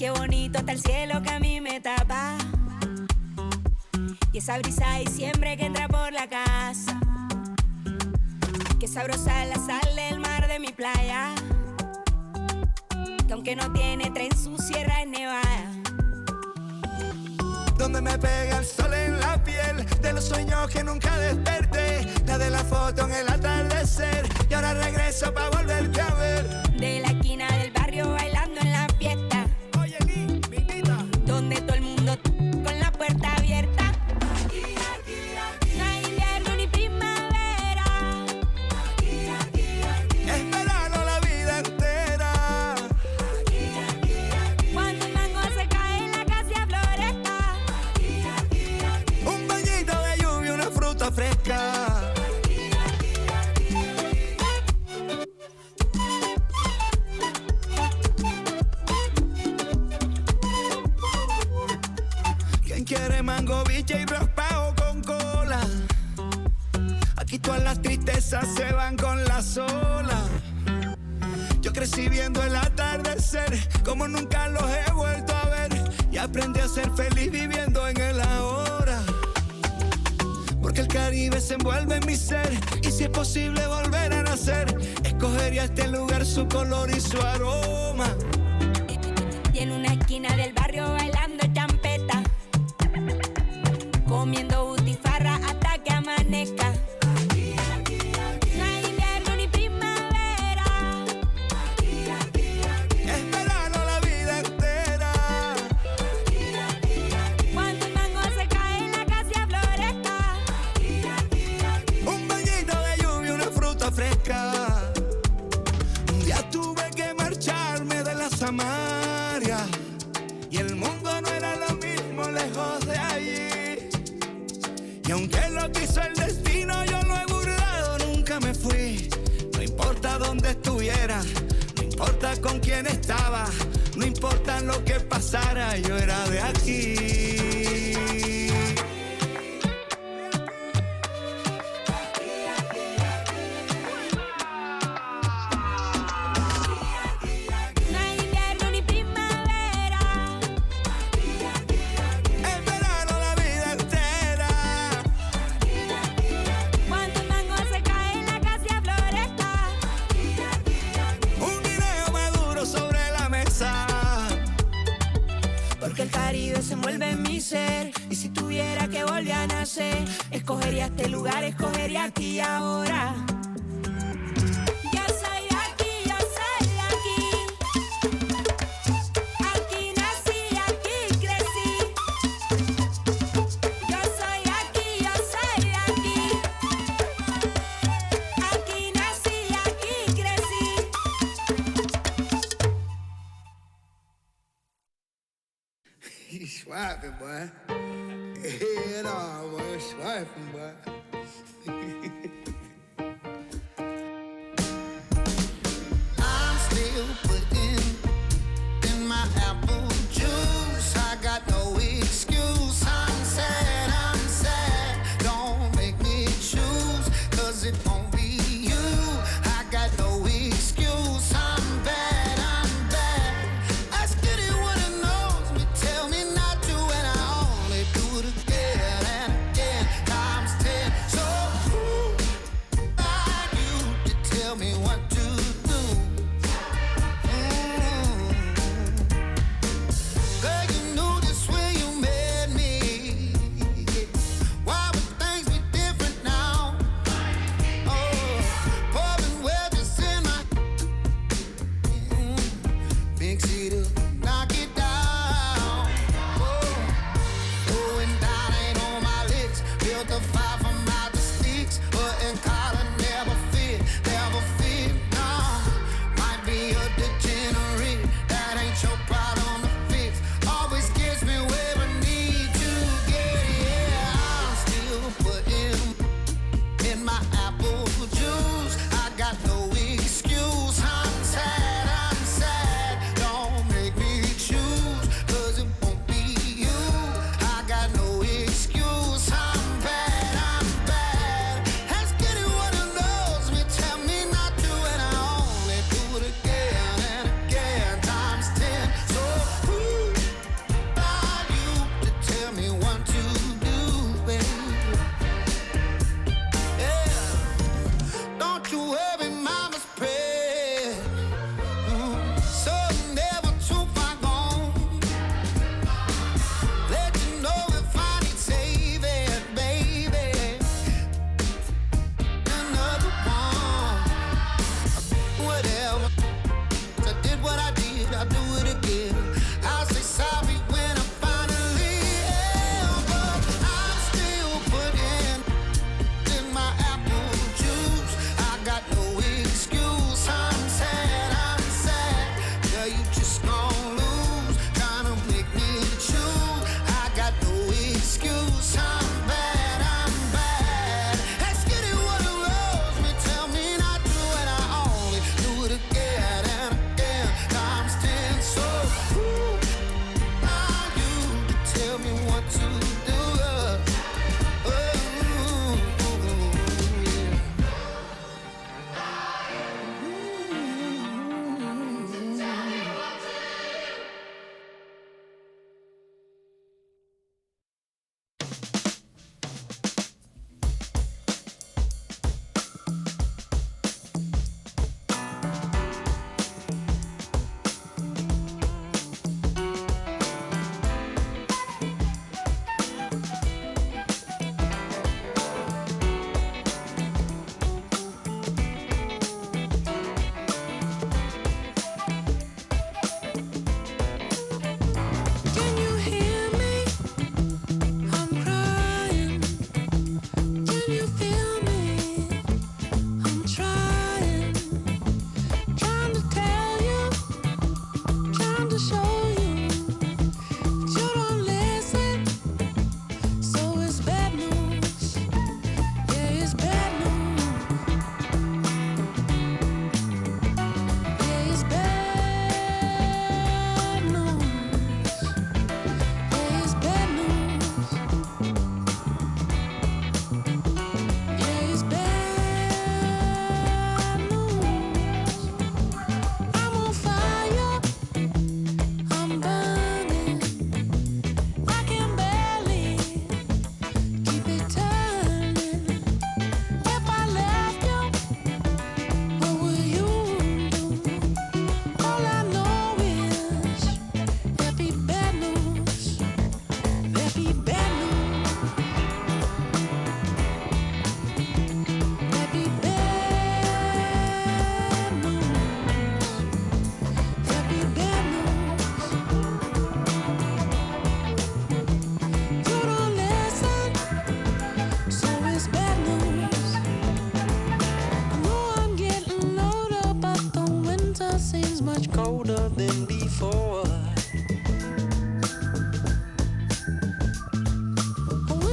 Qué bonito está el cielo que a mí me tapa. Y esa brisa de diciembre que entra por la casa. Qué sabrosa es la sal del mar de mi playa. Que aunque no tiene tren, su sierra es nevada. Donde me pega el sol en la piel, de los sueños que nunca desperté, la de la foto en el atardecer, y ahora regreso pa' volverte a ver. De la esquina del barrio bailando en la fiesta. Oye, Lee, me invita. Donde todo el mundo con la puerta abierta. No hay invierno ni primavera. Es verano la vida entera. Cuando el mango se cae en la casa floresta. Un bañito de lluvia, una fruta fresca. ¿Quién quiere mango, biche y raspado con cola? Aquí todas las tristezas se van con la sola. Yo crecí viendo el atardecer como nunca los he vuelto a ver, y aprendí a ser feliz viviendo en el ahora. Porque el Caribe se envuelve en mi ser, y si es posible volver a nacer, escogería este lugar, su color y su aroma. Y en una esquina del barrio bailando champeta, comiendo butifarra hasta que amanezca. No hay invierno ni primavera. Es verano la vida entera. Cuando el mango se cae en la casa floresta. Un bañito de lluvia, una fruta fresca. Un día tuve que marcharme de la Samaria, y el mundo no era lo mismo lejos de allí. Y aunque lo quiso el destino, yo lo he burlado, nunca me fui. No importa dónde estuviera, no importa con quién estaba, no importa lo que pasara, yo era de aquí. No hay invierno ni primavera. Es verano la vida entera. Cuando el mango se cae en la casa floresta. Un guineo maduro sobre la mesa. Porque el Caribe se envuelve en mi ser, y si tuviera que volver a nacer, escogería este lugar, escogería aquí y ahora. Yo soy de aquí, yo soy de aquí. Aquí nací, aquí crecí. Yo soy de aquí, yo soy de aquí. Aquí nací, aquí crecí. He's swiping, boy. Head on, boy. Swiping, boy. I'm still putting in my apple juice. I got no excuse. I'm sad, don't make me choose, 'cause it won't be you. I got no excuse. I'm bad, ask anyone who knows me, tell me not to, and I only do it again and again, times 10. So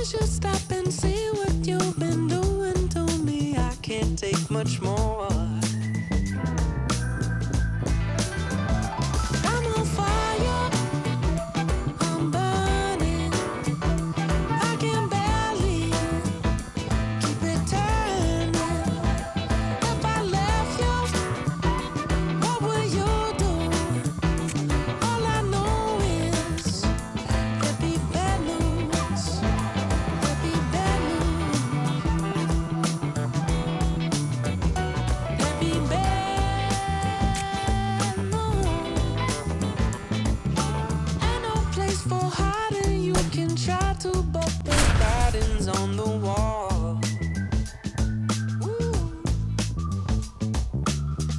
should stop and see what you've been doing to me. I can't take much more. I'm on fire, I'm burning. I can barely keep it turning. If I left you, what would you do? All I know is there'd be bad news. There'd be bad news. There'd be bad news. Ain't no place for hiding. You can try to, but the writing's on the wall. Ooh.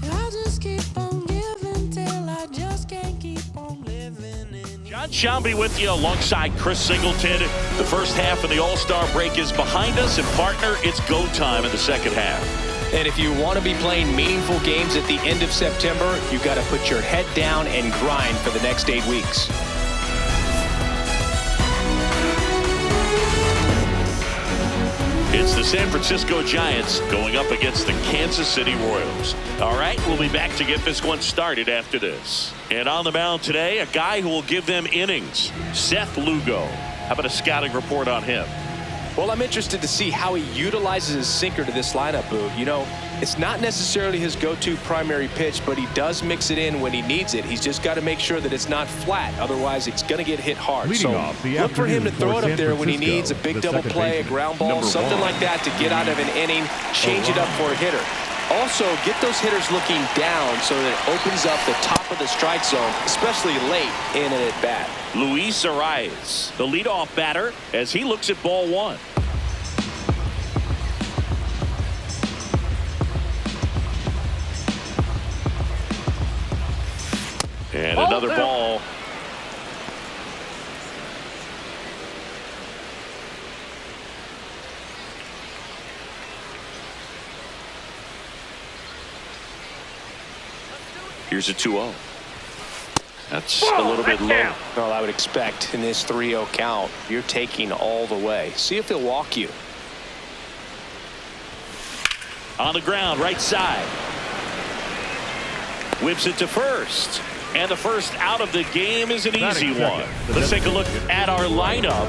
I just keep on giving till I just can't keep on living in. John Shambi with you alongside Chris Singleton. The first half of the All-Star break is behind us, and partner, it's go time in the second half. And if you want to be playing meaningful games at the end of September, you got to put your head down and grind for the next 8 weeks. It's the San Francisco Giants going up against the Kansas City Royals. All right, we'll be back to get this one started after this. And on the mound today, a guy who will give them innings, Seth Lugo. How about a scouting report on him? Well, I'm interested to see how he utilizes his sinker to this lineup, Boog. You know, it's not necessarily his go-to primary pitch, but he does mix it in when he needs it. He's just got to make sure that it's not flat. Otherwise, it's going to get hit hard. Leading So off the look for him to throw it up there when he Francisco, needs a big the double second play, a baseman, ground ball, number something 1. like that to get out of an inning, change it up for a hitter. Also, get those hitters looking down so that it opens up the top of the strike zone, especially late in an at-bat. Luis Arias, the leadoff batter, as he looks at ball one. And another ball. Here's a 2-0. That's a little bit low. Well, I would expect in this 3-0 count, you're taking all the way. See if he'll walk you. On the ground, right side. Whips it to first. And the first out of the game is an easy one. Let's take a look at our lineup.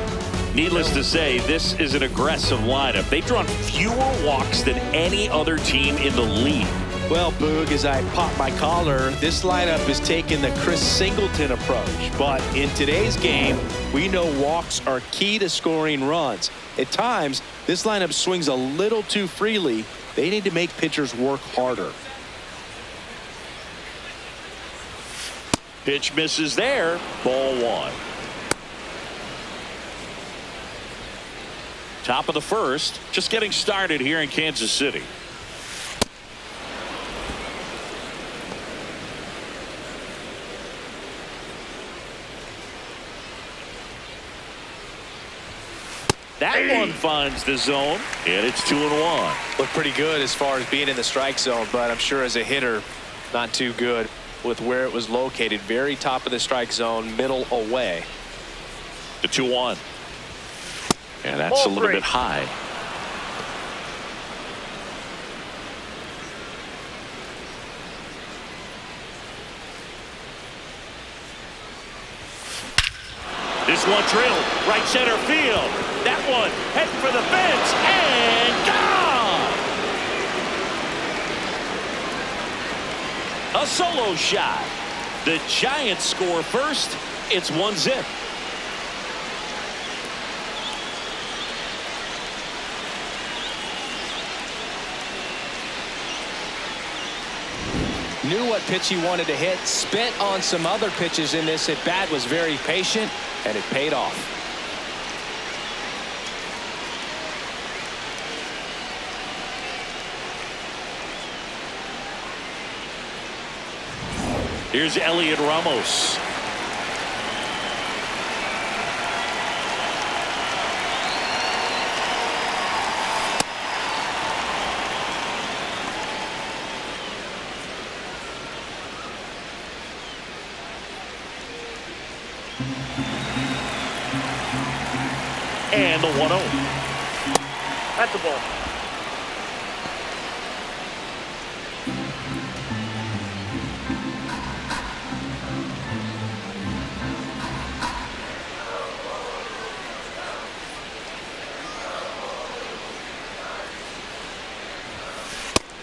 Needless to say, this is an aggressive lineup. They've drawn fewer walks than any other team in the league. Well, Boog, as I pop my collar, this lineup is taking the Chris Singleton approach. But in today's game, we know walks are key to scoring runs. At times, this lineup swings a little too freely. They need to make pitchers work harder. Pitch misses there. Ball one. Top of the first. Just getting started here in Kansas City. That one finds the zone, and it's 2-1. Look pretty good as far as being in the strike zone, but I'm sure as a hitter, not too good with where it was located. Very top of the strike zone, middle away. The 2-1. And that's a little bit high. This one drilled right center field. That one heading for the fence and gone. A solo shot. The Giants score first. It's 1-0. Knew what pitch he wanted to hit, spent on some other pitches in this at bat, was very patient, and it paid off. Here's Elliot Ramos. And the 1-0. That's the ball.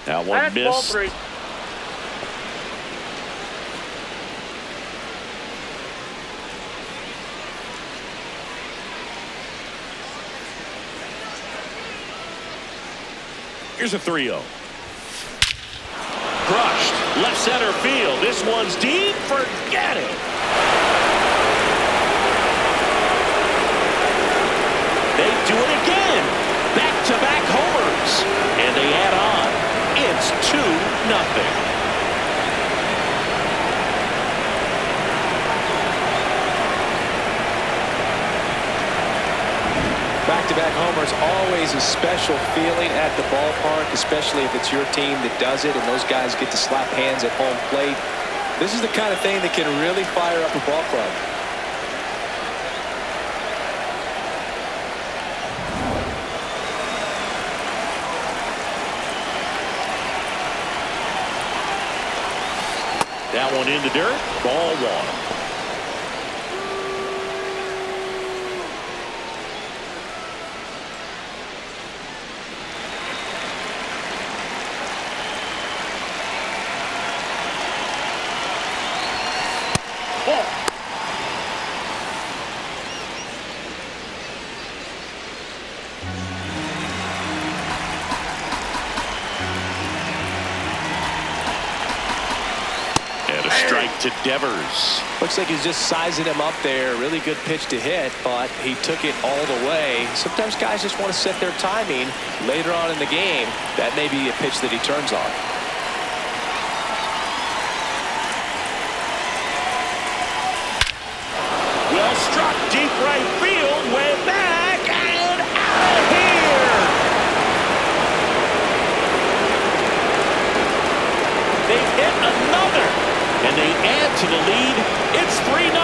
That one That's ball missed. 3. Here's a 3-0. Crushed. Left center field. This one's deep. Forget it. They do it again. Back-to-back homers. And they add on. It's 2-0. Back-to-back homers, always a special feeling at the ballpark, especially if it's your team that does it and those guys get to slap hands at home plate. This is the kind of thing that can really fire up a ball club. That one in the dirt. Ball 1. To Devers. Looks like he's just sizing him up there. Really good pitch to hit, but he took it all the way. Sometimes guys just want to set their timing later on in the game. That may be a pitch that he turns on. Well struck, deep right field, way back and out of here. They hit another. And they add to the lead. It's 3-0.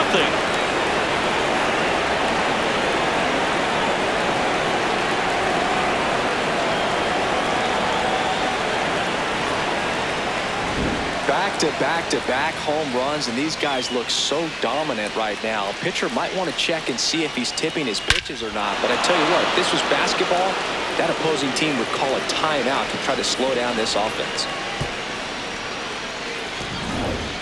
Back-to-back home runs, and these guys look so dominant right now. Pitcher might want to check and see if he's tipping his pitches or not. But I tell you what, if this was basketball, that opposing team would call a timeout to try to slow down this offense.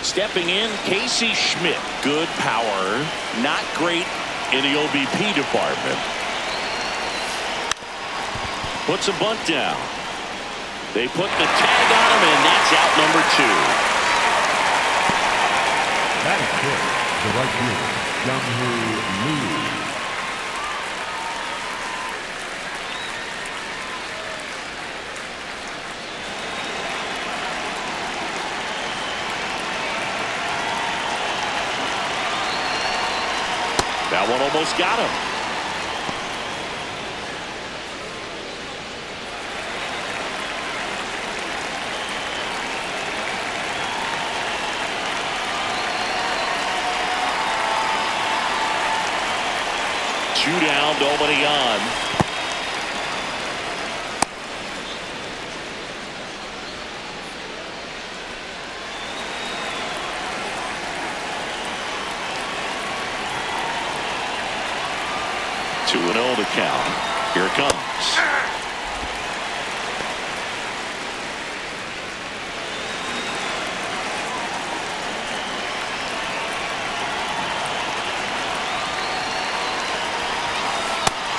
Stepping in, Casey Schmidt. Good power. Not great in the OBP department. Puts a bunt down. They put the tag on him, and that's out number 2. That is good. The right fielder, Lugo. That one almost got him. Two down, nobody on. Two and 0 to count. Here it comes.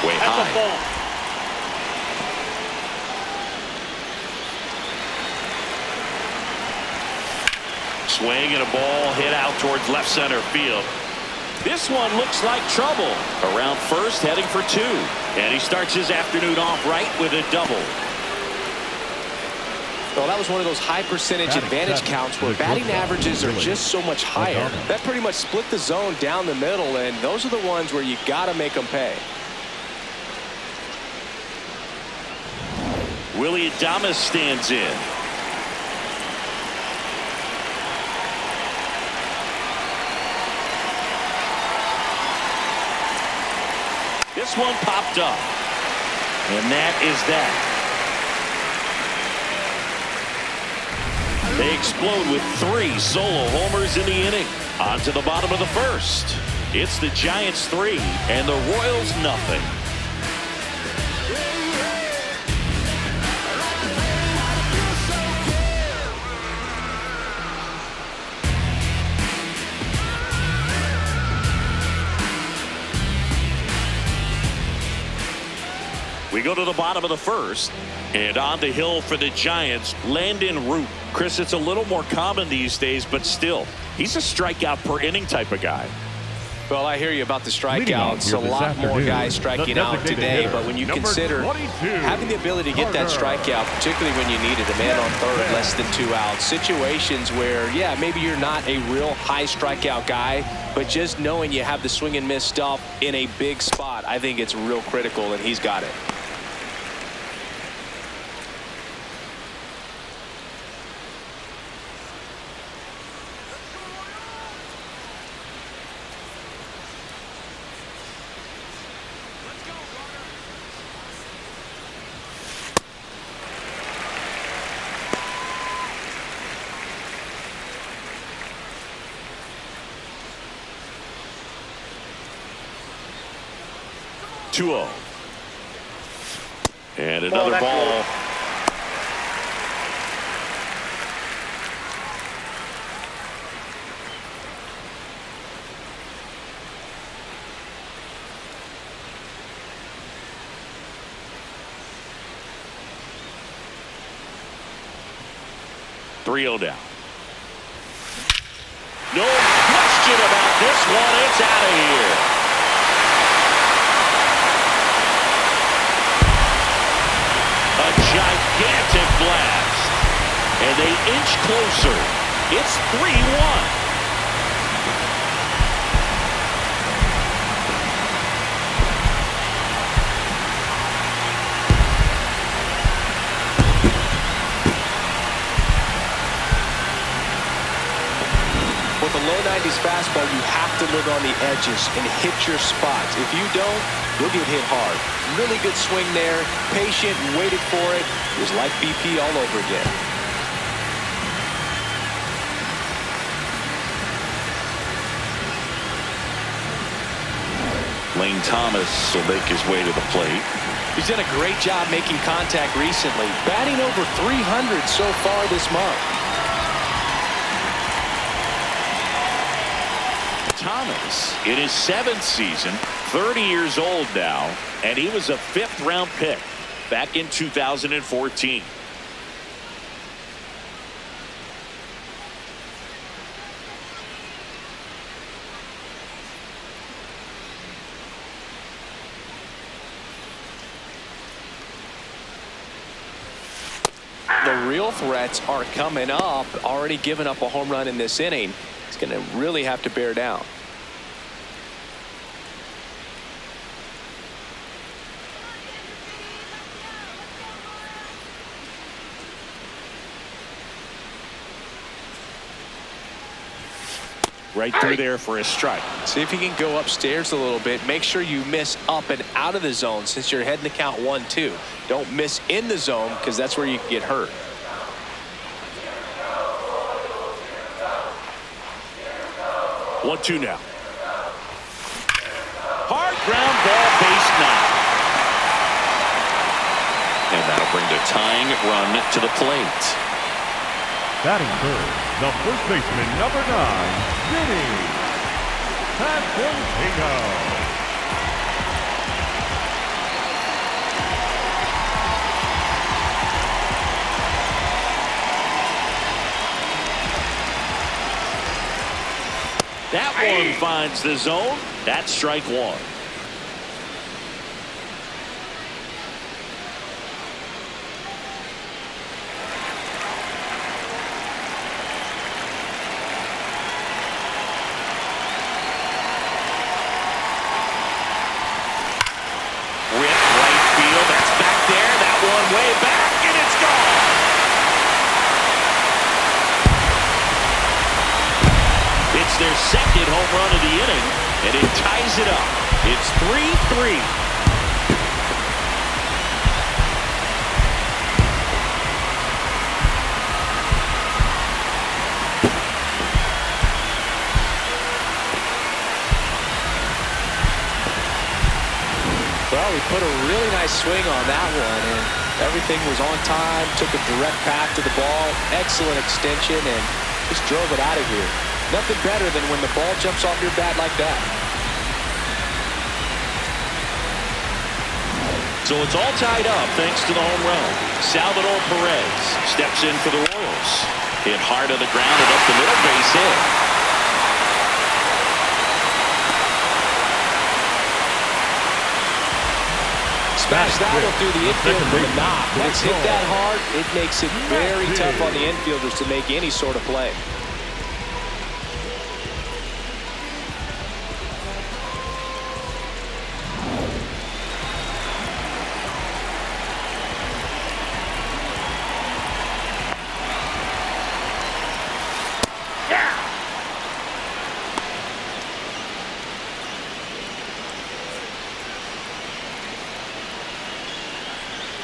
Way high. Swing and a ball hit out towards left center field. This one looks like trouble. Around first, heading for 2. And he starts his afternoon off right with a double. Well, that was one of those high percentage advantage counts where batting averages are just so much higher. That pretty much split the zone down the middle, and those are the ones where you got to make them pay. Willie Adames stands in. This one popped up. And that is that. They explode with 3 solo homers in the inning. On to the bottom of the first. It's the Giants 3 and the Royals nothing. We go to the bottom of the first, and on the hill for the Giants, Landen Roupp. Chris, it's a little more common these days, but still, he's a strikeout per inning type of guy. Well, I hear you about the strikeouts. A lot more guys striking out today, but when you consider having the ability to get that strikeout, particularly when you need it, a man on third, less than 2 outs, situations where, yeah, maybe you're not a real high strikeout guy, but just knowing you have the swing and miss stuff in a big spot, I think it's real critical, and he's got it. And another ball. Three-0 down. No question about this one. It's out of here. Gigantic blast, and they inch closer. It's 3-1. With a low 90s fastball, you have to live on the edges and hit your spots. If you don't, you'll get hit hard. Really good swing there. Patient, waited for it. It was like BP all over again. Lane Thomas will make his way to the plate. He's done a great job making contact recently. Batting over 300 so far this month. Thomas in his 7th season, 30 years old now, and he was a 5th-round pick back in 2014. The real threats are coming up. Already given up a home run in this inning. He's going to really have to bear down. Right through there for a strike. See if you can go upstairs a little bit. Make sure you miss up and out of the zone since you're heading to count 1-2. Don't miss in the zone because that's where you can get hurt. One, two now. Hard ground ball, base knock. And that'll bring the tying run to the plate. Batting third, the first baseman, number 9, Vinny Pasquantino. That one finds the zone. That's strike one. Way back, and it's gone. It's their second home run of the inning, and it ties it up. It's 3-3. Well, he put a really nice swing on that one, and everything was on time, took a direct path to the ball, excellent extension, and just drove it out of here. Nothing better than when the ball jumps off your bat like that. So it's all tied up thanks to the home run. Salvador Perez steps in for the Royals. Hit hard on the ground and up the middle, base hit. Smash that one through the infield for the knock. When it's hit that hard, it makes it very tough on the infielders to make any sort of play.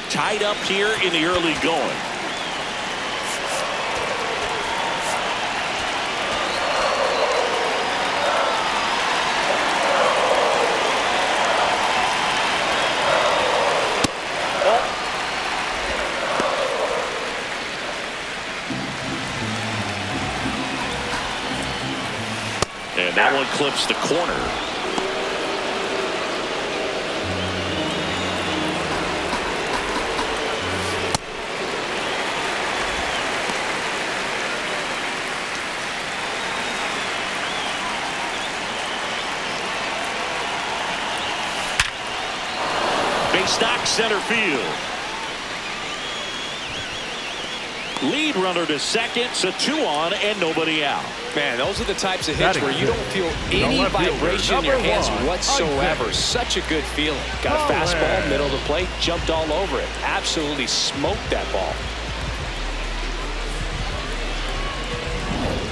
Tied up here in the early going. And that one clips the corner. Stock center field. Lead runner to second, so 2 on and nobody out. Man, those are the types of hits where you don't feel any vibration in your hands whatsoever. Such a good feeling. Got a fastball, middle of the plate, jumped all over it. Absolutely smoked that ball.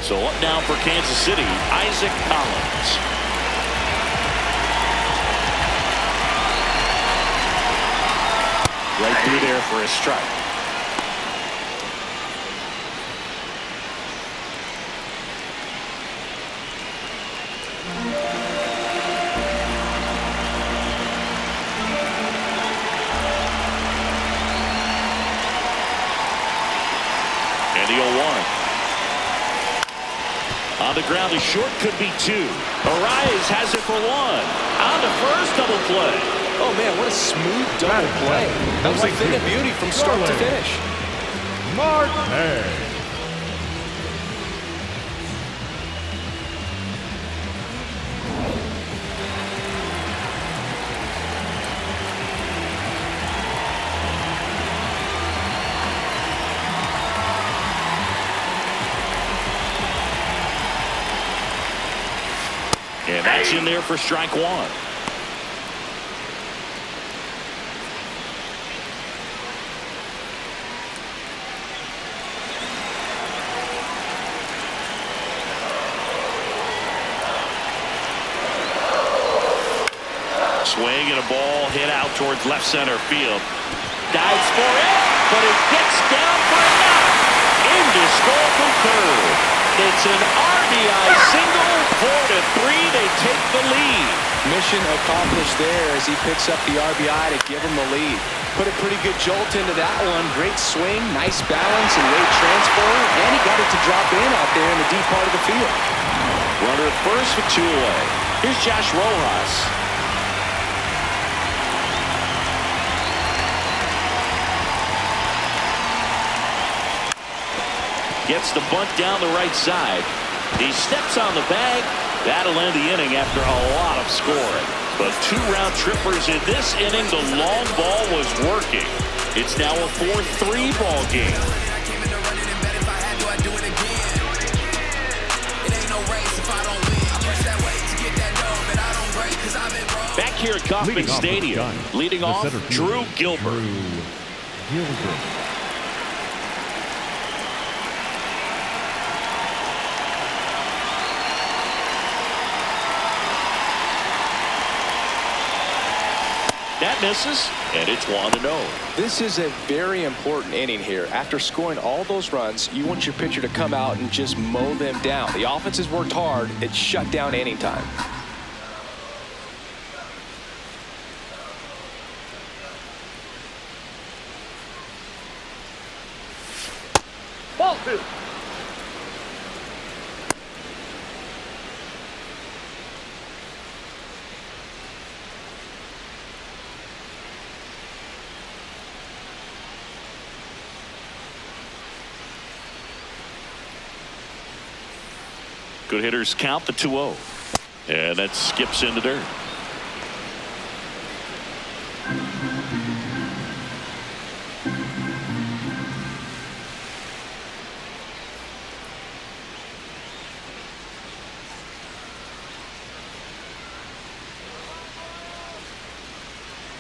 So up now for Kansas City, Isaac Collins. Right through there for a strike. And the 0-1. On the ground, a short could be 2. Arias has it for 1. On the first double play. Oh, man, what a smooth double play. That was a thing of beauty from start to finish. Martinez. And that's in there for strike 1. Swing and a ball hit out towards left center field. Dives for it, but it gets down for a knock. In to score from third. It's an RBI single. 4-3. They take the lead. Mission accomplished there as he picks up the RBI to give him the lead. Put a pretty good jolt into that one. Great swing, nice balance and weight transfer, and he got it to drop in out there in the deep part of the field. Runner at first with 2 away. Here's Josh Rojas. Gets the bunt down the right side. He steps on the bag. That'll end the inning after a lot of scoring. But 2 round trippers in this inning. The long ball was working. It's now a 4-3 ball game. Back here at Kauffman Stadium, leading off Drew Gilbert. That misses, and it's 1-0. This is a very important inning here. After scoring all those runs, you want your pitcher to come out and just mow them down. The offense has worked hard. It's shut down inning time. Ball 2. Good hitters count the 2-0. And that skips into dirt.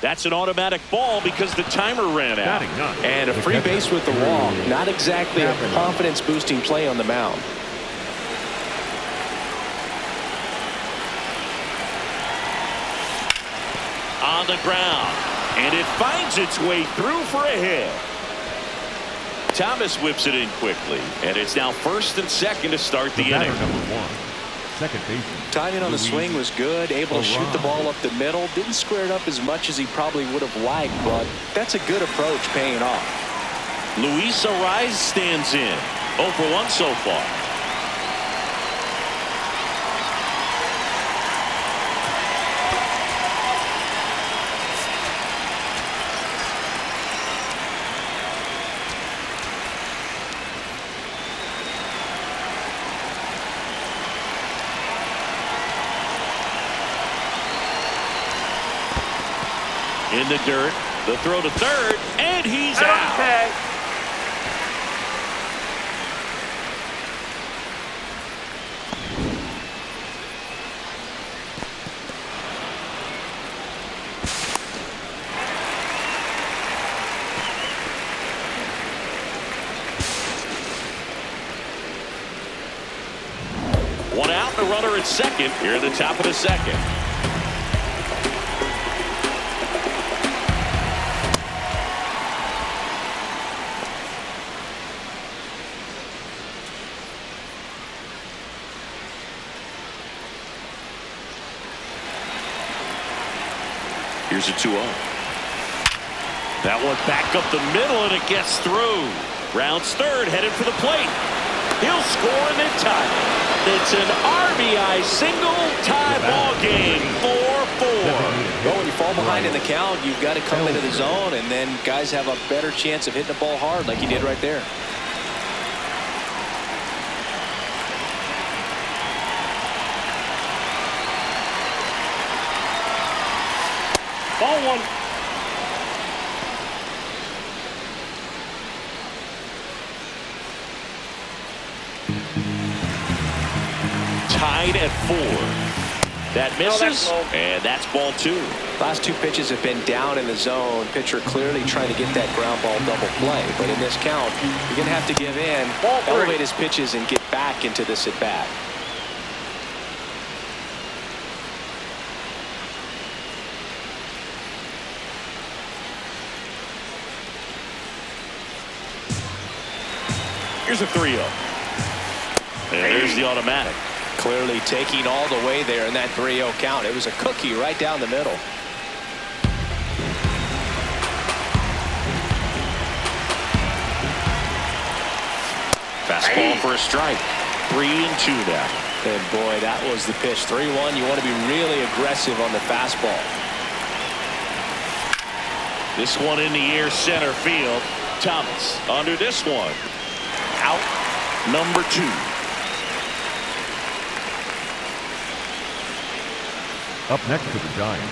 That's an automatic ball because the timer ran out. And a free base with the walk. Not exactly a confidence boosting play on the mound. On the ground, and it finds its way through for a hit. Thomas whips it in quickly, and it's now first and second to start the inning. Number 1, second baseman. Timing on the swing was good, able to shoot the ball up the middle. Didn't square it up as much as he probably would have liked, but that's a good approach paying off. Luis Ariz stands in. 0 for 1 so far. In the dirt, the throw to third, and he's out. Tag. One out, the runner at second here at the top of the second. Here's a 2-0. That one back up the middle, and it gets through. Rounds third, headed for the plate. He'll score and then tie. It's an RBI single, tie ball game, 4-4. Well, when you fall behind in the count, you've got to come into the zone, and then guys have a better chance of hitting the ball hard like he did right there. Ball 1. Tied at 4. That misses, and that's ball 2. Last 2 pitches have been down in the zone. Pitcher clearly trying to get that ground ball double play. But in this count, you're going to have to give in, elevate his pitches, and get back into this at bat. Here's a 3-0. And there's the automatic. Clearly taking all the way there in that 3-0 count. It was a cookie right down the middle. Fastball for a strike. 3-2 now. And boy, that was the pitch. 3-1. You want to be really aggressive on the fastball. This one in the air, center field. Thomas under this one. Out number 2. Up next to the Giants,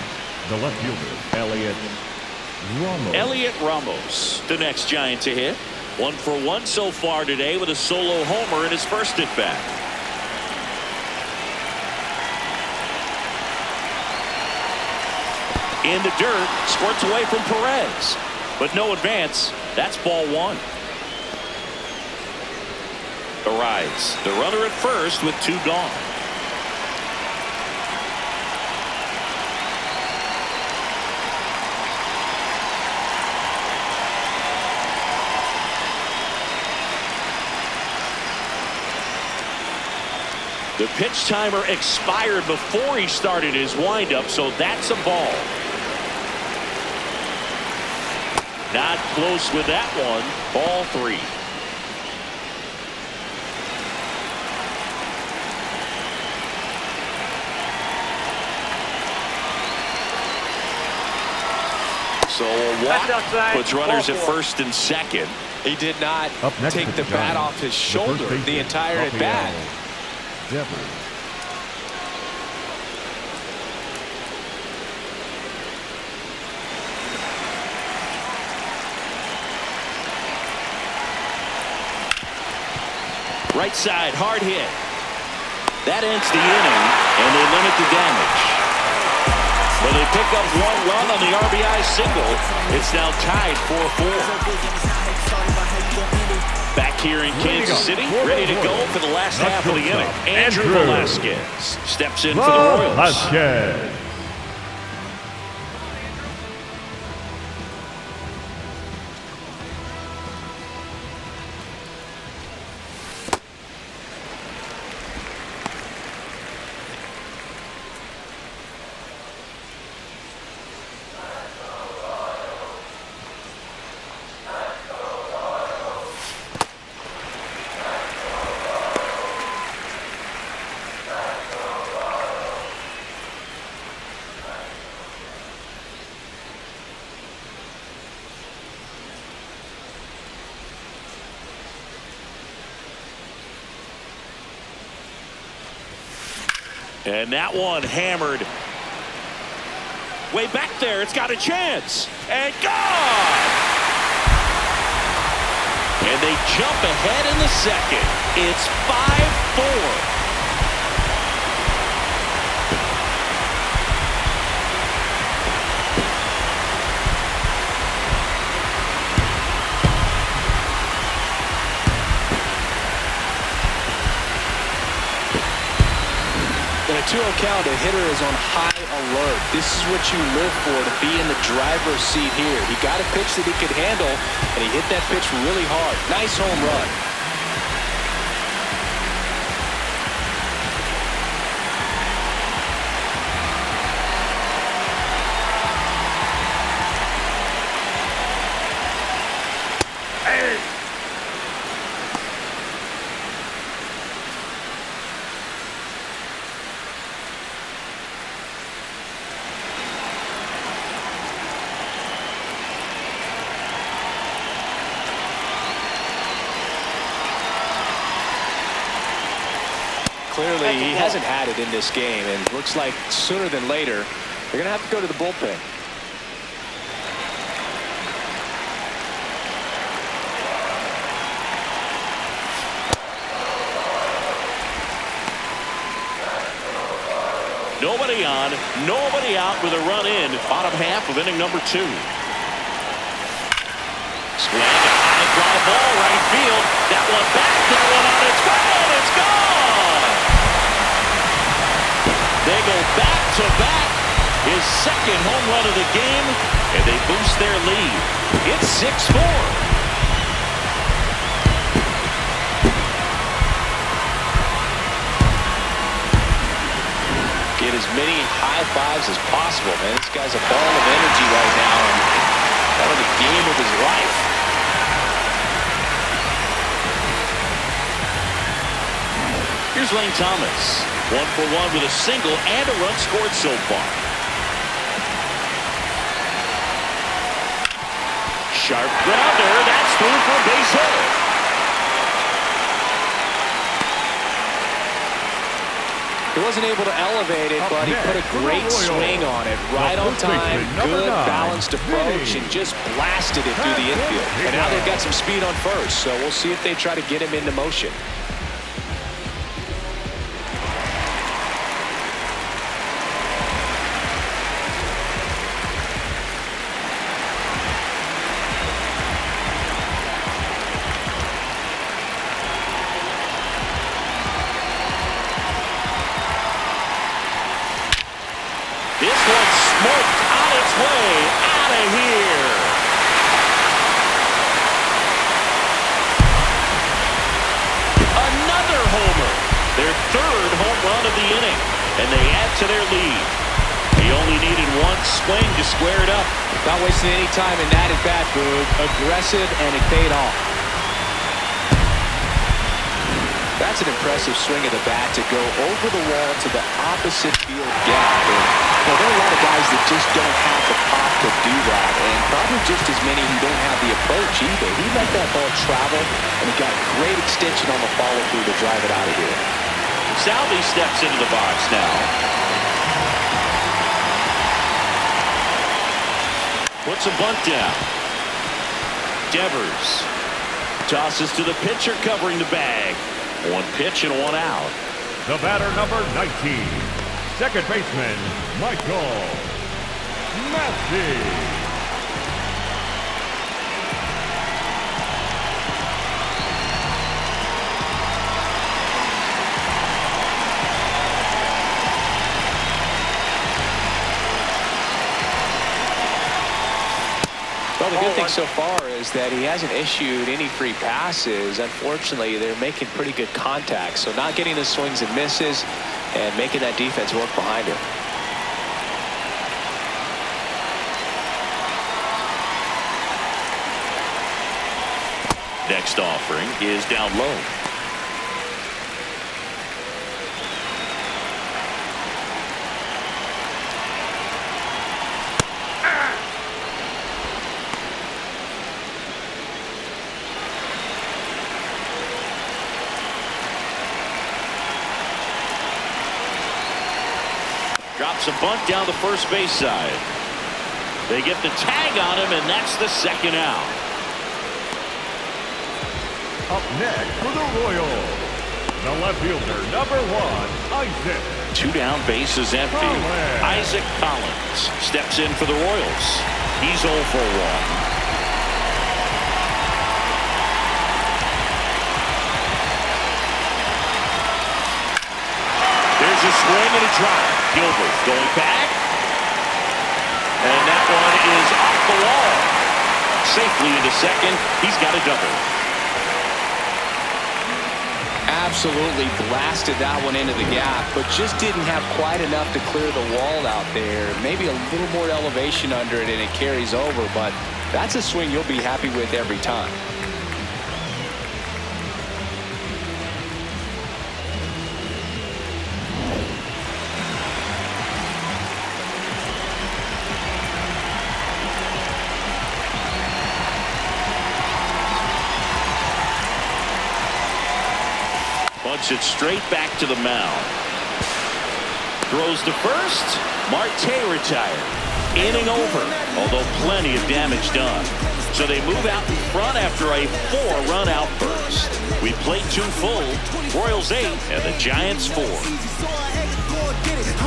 the left fielder, Elliot Ramos, the next Giant to hit. 1 for 1 so far today with a solo homer in his first at bat. In the dirt, squirts away from Perez, but no advance. That's ball 1. Ariz, the runner at first with 2 gone. The pitch timer expired before he started his windup, so that's a ball. Not close with that one. Ball 3. So a walk puts runners at first and second. He did not take the bat off his shoulder the entire at bat. Right side, hard hit. That ends the inning, and they limit the damage. But they pick up 1 run on the RBI single. It's now tied 4-4. Back here in Kansas City, ready to go for the last half of the inning. Andrew Velasquez steps in for the Royals. And that one hammered. Way back there. It's got a chance. And gone! And they jump ahead in the second. It's 5-4. In a 2-0 count, a hitter is on high alert. This is what you live for, to be in the driver's seat here. He got a pitch that he could handle, and he hit that pitch really hard. Nice home run. Clearly, he hasn't had it in this game, and looks like sooner than later, they're going to have to go to the bullpen. Nobody on, nobody out with a run in. Bottom half of inning number 2. Swing, a high fly ball, right field. That one back, that one on its way, and it's gone! They go back-to-back, his second home run of the game, and they boost their lead. It's 6-4. Get as many high fives as possible, man. This guy's a ball of energy right now, and having the game of his life. Here's Lane Thomas. 1 for 1 with a single and a run scored so far. Sharp grounder. That's through for a base hit. He wasn't able to elevate it, but he put a great swing on it. Right on time, good balanced approach, and just blasted it through the infield. And now they've got some speed on first, so we'll see if they try to get him into motion. This one's smoked on its way out of here. Another homer. Their third home run of the inning. And they add to their lead. He only needed one swing to square it up. Not wasting any time in that at bat, Boog. Aggressive, and it paid off. That's an impressive swing of the bat to go over the wall to the opposite field gap. And, there are a lot of guys that just don't have the pop to do that, and probably just as many who don't have the approach either. He let that ball travel, and he got great extension on the follow-through to drive it out of here. Salvi steps into the box now. Puts a bunt down. Devers tosses to the pitcher covering the bag. One pitch and one out. The batter, number 19, second baseman, Michael Massey. Well, the good thing so far is that he hasn't issued any free passes. Unfortunately, they're making pretty good contact, so not getting the swings and misses and making that defense work behind him. Next offering is down low. Drops a bunt down the first base side. They get the tag on him, and that's the second out. Up next for the Royals, the left fielder, number 1, Isaac. 2 down, bases empty. Collins. Isaac Collins steps in for the Royals. He's 0 for 1. There's a swing and a drive. Gilbert going back. And that one is off the wall. Safely into second. He's got a double. Absolutely blasted that one into the gap, but just didn't have quite enough to clear the wall out there. Maybe a little more elevation under it, and it carries over, but that's a swing you'll be happy with every time. Bunts it straight back to the mound. Throws to first. Marte retired. Inning over, although plenty of damage done. So they move out in front after a 4-run outburst. We played 2 full. Royals 8 and the Giants 4. I'm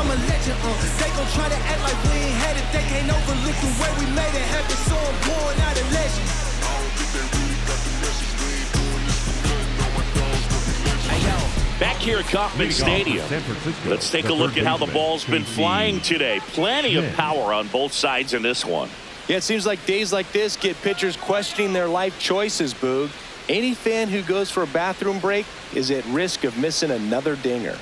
a legend, they gon' try to act like we ain't had it. They can't overlook the way we made it happen, so I'm born out of legends. Back here at Kauffman Stadium, let's take a look at how the ball's been flying today. Plenty of power on both sides in this one. Yeah, it seems like days like this get pitchers questioning their life choices, Boog. Any fan who goes for a bathroom break is at risk of missing another dinger.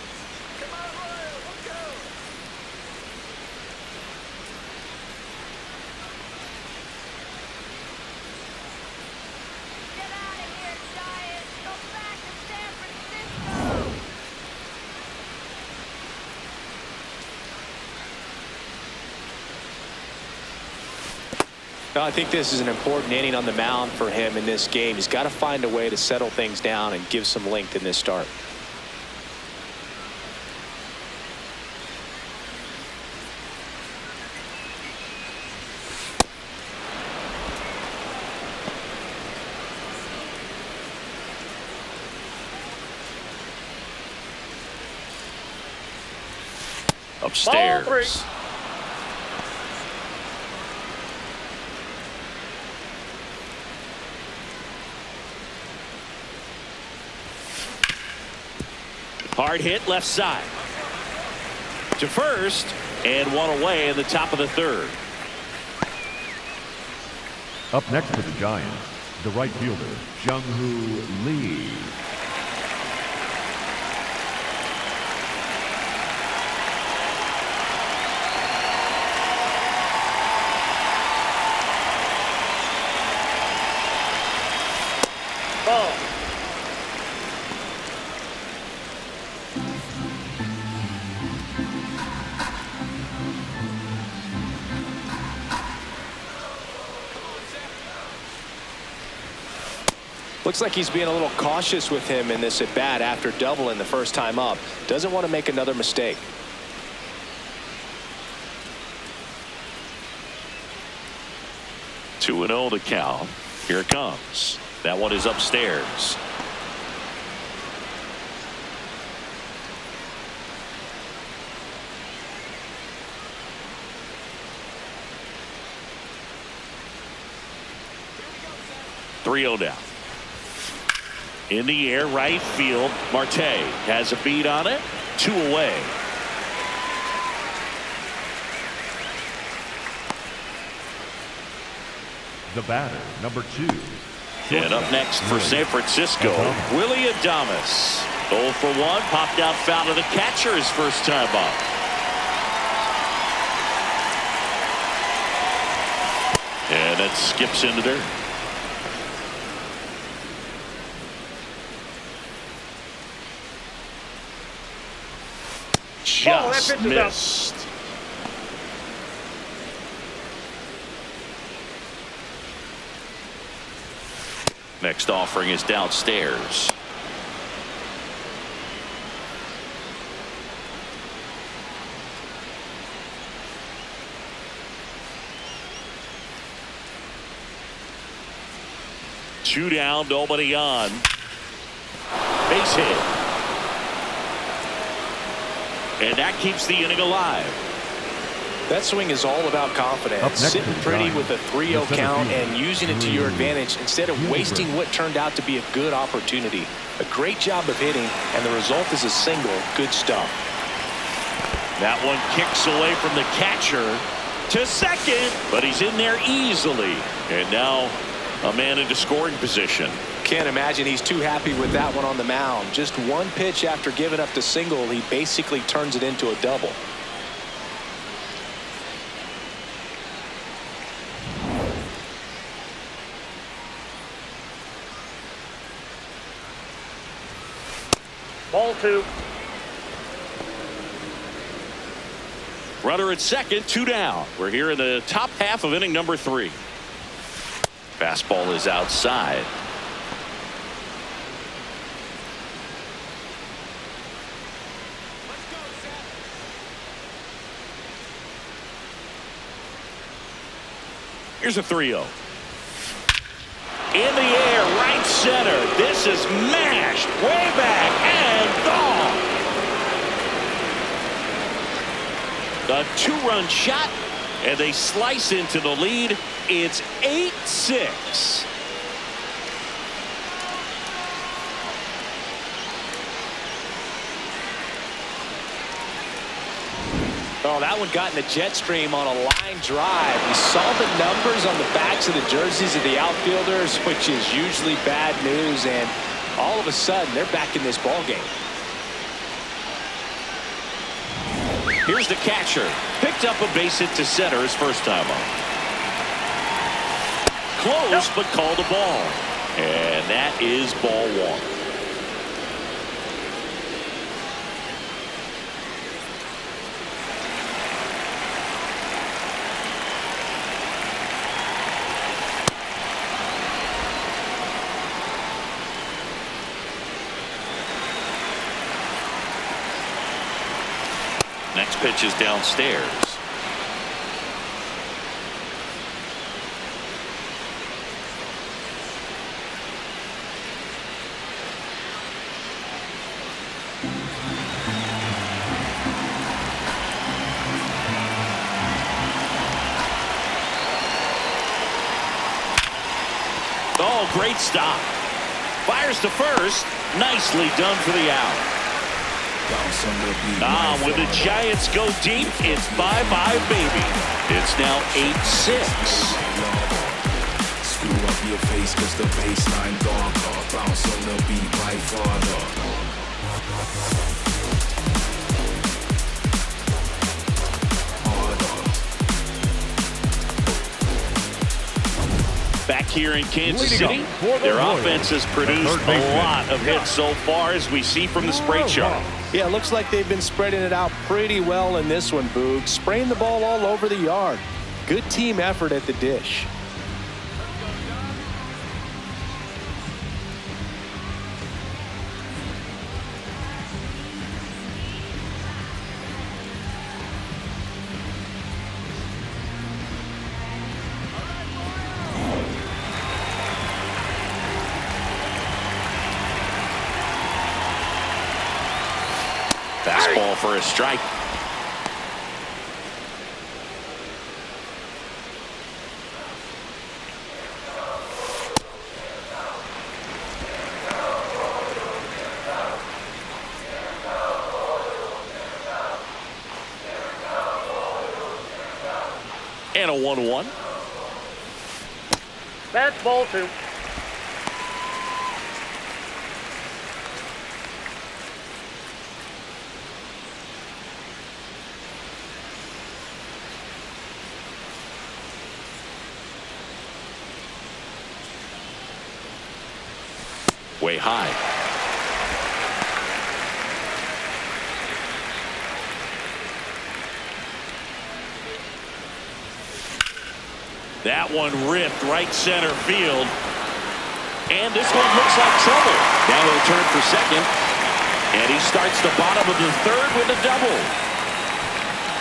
I think this is an important inning on the mound for him in this game. He's got to find a way to settle things down and give some length in this start. Upstairs. Hard hit left side. To first, and one away in the top of the third. Up next for the Giants, the right fielder, Jung-Hoo Lee. Looks like he's being a little cautious with him in this at bat after doubling the first time up. Doesn't want to make another mistake. Two and 0 the count. Here it comes. That one is upstairs. .3-0 down. In the air, right field. Marte has a beat on it. 2 away. The batter, number 2. And up next for San Francisco, Willie Adames. 0 for 1, popped out foul to the catcher his first time up. And it skips into dirt. Just missed. Next offering is downstairs. Two down, nobody on. Base hit. And that keeps the inning alive. That swing is all about confidence. Sitting pretty with a 3-0 count and using it to your advantage instead of wasting what turned out to be a good opportunity. A great job of hitting, and the result is a single. Good stuff. That one kicks away from the catcher to second, but he's in there easily. And now a man into scoring position. Can't imagine he's too happy with that one on the mound. Just one pitch after giving up the single, he basically turns it into a double. Ball 2. Runner at second, 2 down. We're here in the top half of inning number 3. Fastball is outside. Here's a 3-0. In the air, right center. This is mashed way back and gone. A 2-run shot, and they slice into the lead. It's 8-6. Oh, that one got in the jet stream on a line drive. We saw the numbers on the backs of the jerseys of the outfielders, which is usually bad news, and all of a sudden they're back in this ball game. Here's the catcher. Picked up a base hit to center his first time up. Close, but called a ball. And that is ball 1. Next pitch is downstairs. Oh, great stop. Fires to first. Nicely done for the out. When the Giants go deep, it's bye-bye, baby. It's now 8-6. Screw up your face, cause the baseline darker. Bounce on the beat right farther. Back here in Kansas City, their offense has produced a lot of hits so far, as we see from the spray chart. Yeah, it looks like they've been spreading it out pretty well in this one, Boog. Spraying the ball all over the yard. Good team effort at the dish. Fastball for a strike. And a 1-1. That's ball 2. Way high. That one ripped right center field. And this one looks like trouble. Now he'll turn for second. And he starts the bottom of the third with a double.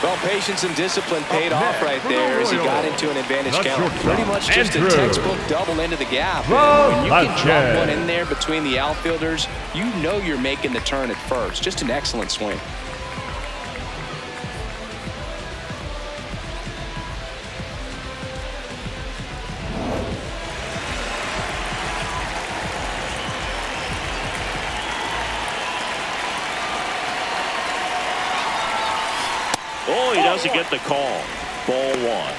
Well, patience and discipline paid off right there as he got into an advantage count. Pretty much just a Andrew. textbook double into the gap. From When you can drop Landen. one in there between the outfielders, you know you're making the turn at first. Just an excellent swing. Oh, he doesn't get the call. Ball 1.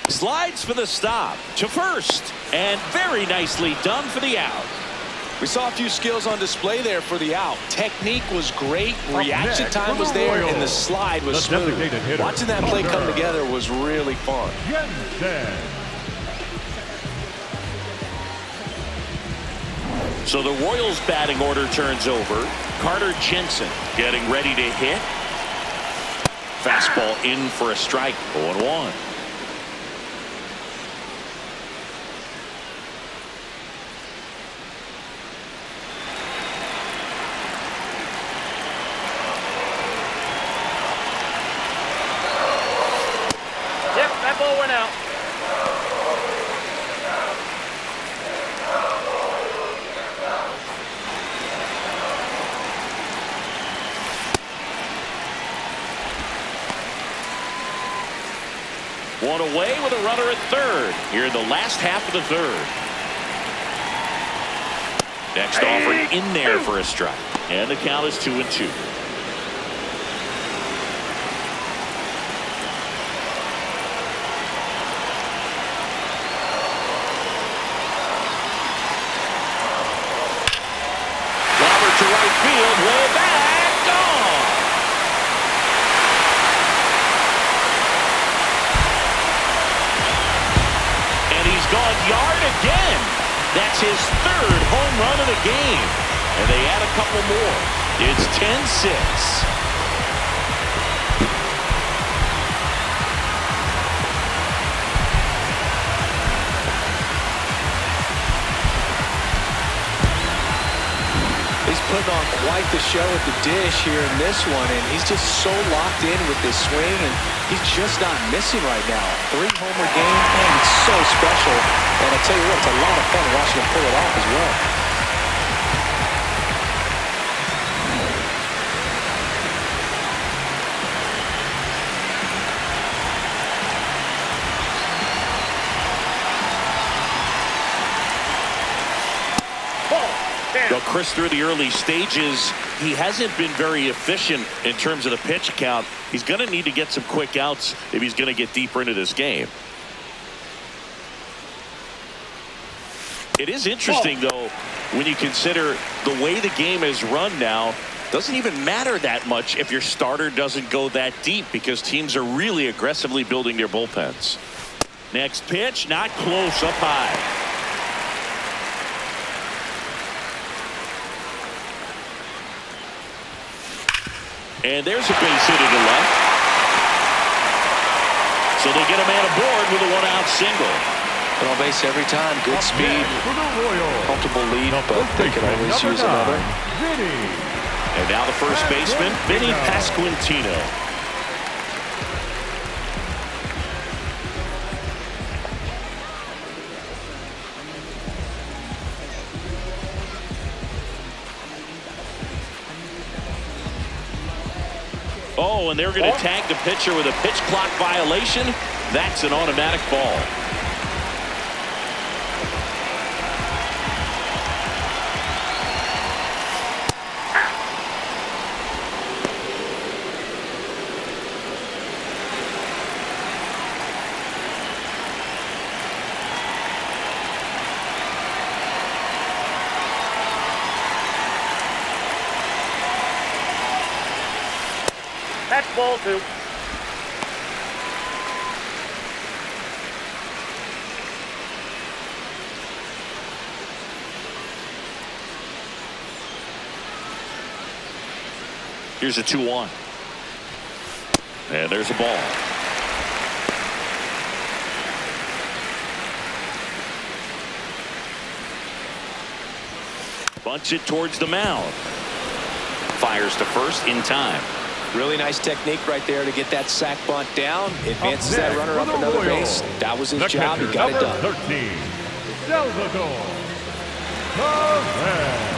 Slides for the stop to first, and very nicely done for the out. We saw a few skills on display there for the out. Technique was great, reaction next, time for was the there, Royals, and the slide was the smooth. designated hitter, Watching that play come Landen. together was really fun. So the Royals batting order turns over. Carter Jensen getting ready to hit. Fastball in for a strike. 0-1. Yep, that ball went out. One away with a runner at third here in the last half of the third. Next offering in there for a strike. And the count is 2-2. Robert to right field, way back, gone. Gone yard again. That's his third home run of the game. And they add a couple more. It's 10-6. He's putting on quite the show at the dish here in this one, and he's just so locked in with this swing, and he's just not missing right now. 3-homer game, man, it's so special. And I tell you what, it's a lot of fun watching him pull it off as well. Well, Chris, through the early stages, he hasn't been very efficient in terms of the pitch count. He's going to need to get some quick outs if he's going to get deeper into this game. It is interesting, though, when you consider the way the game is run now. Doesn't even matter that much if your starter doesn't go that deep, because teams are really aggressively building their bullpens. Next pitch, not close, up high. And there's a base hit to the left. So they get a man aboard with a one-out single. But on base every time. Good speed. Comfortable lead, but they can always use another. And now the first baseman, Vinny Pasquantino. Oh, and they're going to tag the pitcher with a pitch clock violation. That's an automatic ball. That's ball 2. Here's a 2-1. And there's a ball. Bunts it towards the mound. Fires to first in time. Really nice technique right there to get that sac bunt down. Advances that runner up another base. That was his job. He got it done. 13, Salvador Kauffman.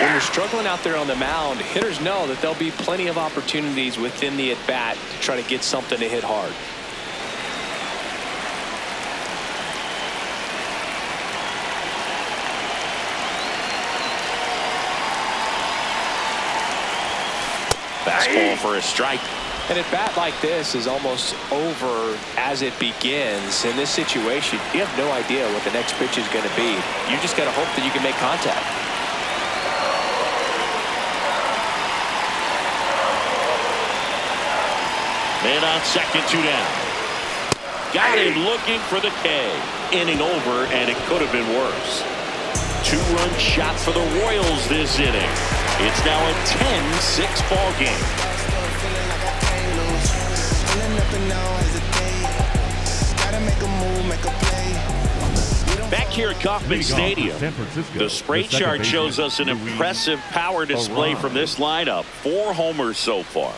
When you're struggling out there on the mound, hitters know that there'll be plenty of opportunities within the at-bat to try to get something to hit hard. Fastball for a strike. An at-bat like this is almost over as it begins. In this situation, you have no idea what the next pitch is going to be. You just got to hope that you can make contact. Man on second, 2 down. Got him looking for the K. Inning over, and it could have been worse. 2-run shot for the Royals this inning. It's now a 10-6 ball game. Back here at Kauffman Stadium, the spray chart shows us an impressive power display from this lineup. 4 homers so far.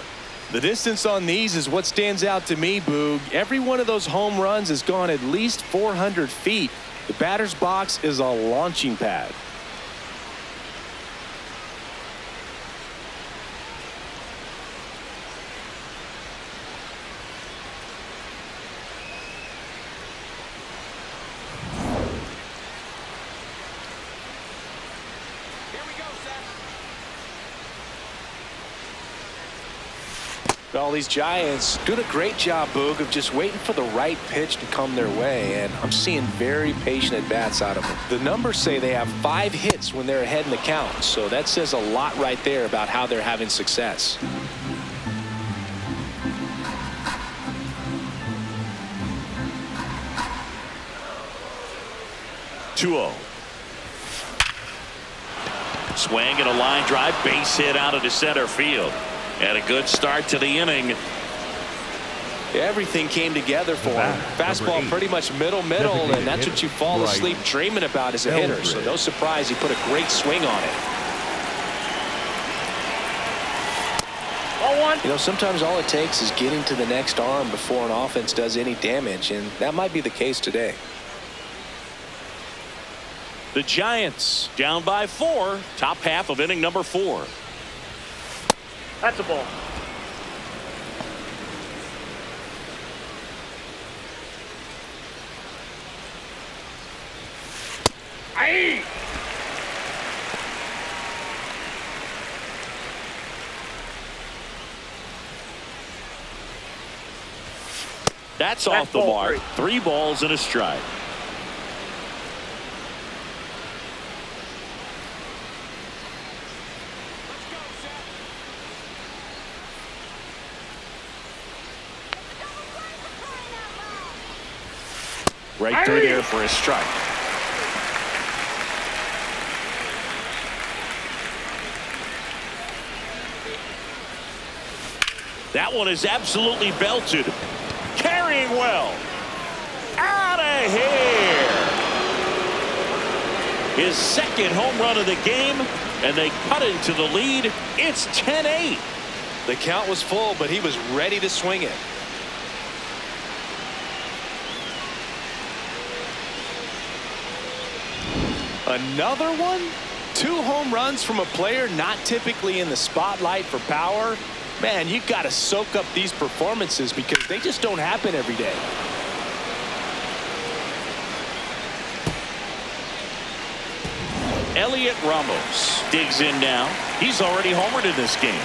The distance on these is what stands out to me, Boog. Every one of those home runs has gone at least 400 feet. The batter's box is a launching pad. All these Giants doing a great job, Boog, of just waiting for the right pitch to come their way, and I'm seeing very patient at-bats out of them. The numbers say they have 5 hits when they're ahead in the count, so that says a lot right there about how they're having success. Swing and a line drive, base hit out into center field. And a good start to the inning. Everything came together for him. Fastball pretty much middle, and that's what you fall asleep dreaming about as a hitter. So no surprise he put a great swing on it. Ball 1. You know, sometimes all it takes is getting to the next arm before an offense does any damage, and that might be the case today. The Giants down by 4, top half of inning number 4. That's a ball. Aye. That's off the mark. 3 balls and a strike. Right through there for a strike. That one is absolutely belted. Carrying well. Out of here. His second home run of the game, and they cut into the lead. It's 10-8. The count was full, but he was ready to swing it. Another one? 2 home runs from a player not typically in the spotlight for power. Man, you've got to soak up these performances because they just don't happen every day. Elliot Ramos digs in now. He's already homered in this game.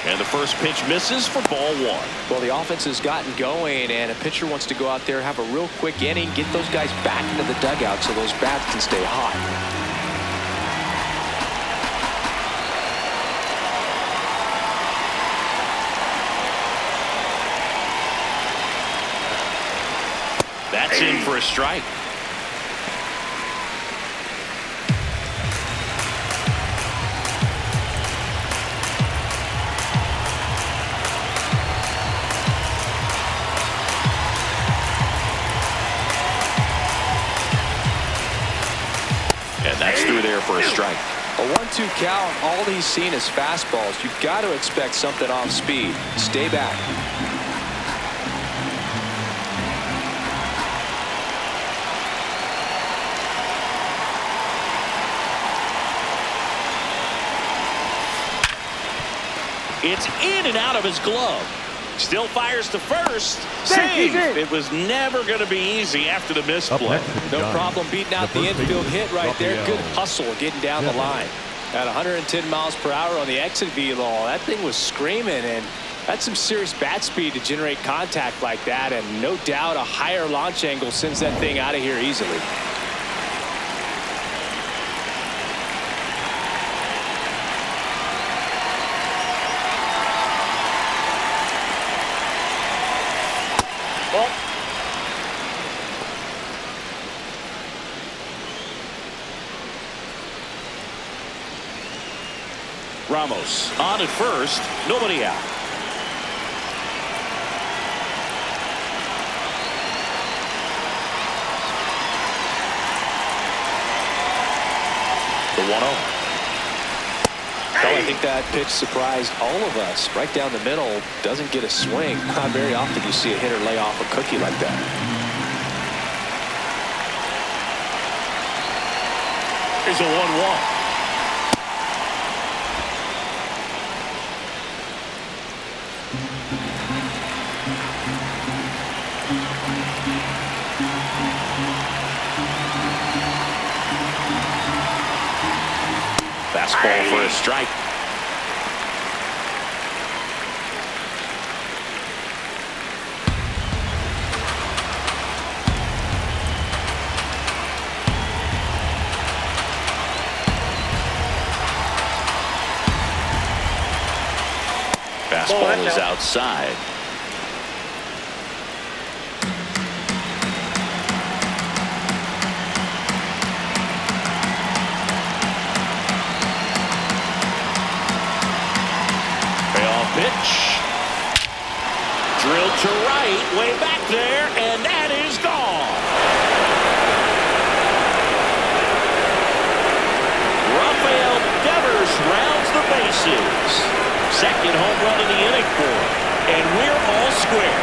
And the first pitch misses for ball 1. Well, the offense has gotten going, and a pitcher wants to go out there, have a real quick inning, get those guys back into the dugout so those bats can stay hot. That's in for a strike. And that's through there for a strike. A 1-2 count, all he's seen is fastballs. You've got to expect something off speed. Stay back. It's in and out of his glove. Still fires to first. Save. It was never going to be easy after the misplay. No problem beating out the infield hit right there. Good hustle getting down the line. At 110 miles per hour on the exit velo, that thing was screaming, and that's some serious bat speed to generate contact like that, and no doubt a higher launch angle sends that thing out of here easily. Ramos on at first, nobody out. The 1-0. Well, I think that pitch surprised all of us. Right down the middle, doesn't get a swing. Not very often you see a hitter lay off a cookie like that. Here's a 1-1. Fastball for a strike. Fastball is outside. Pitch. Drilled to right, way back there, and that is gone. Rafael Devers rounds the bases. Second home run of the inning for him. And we're all square.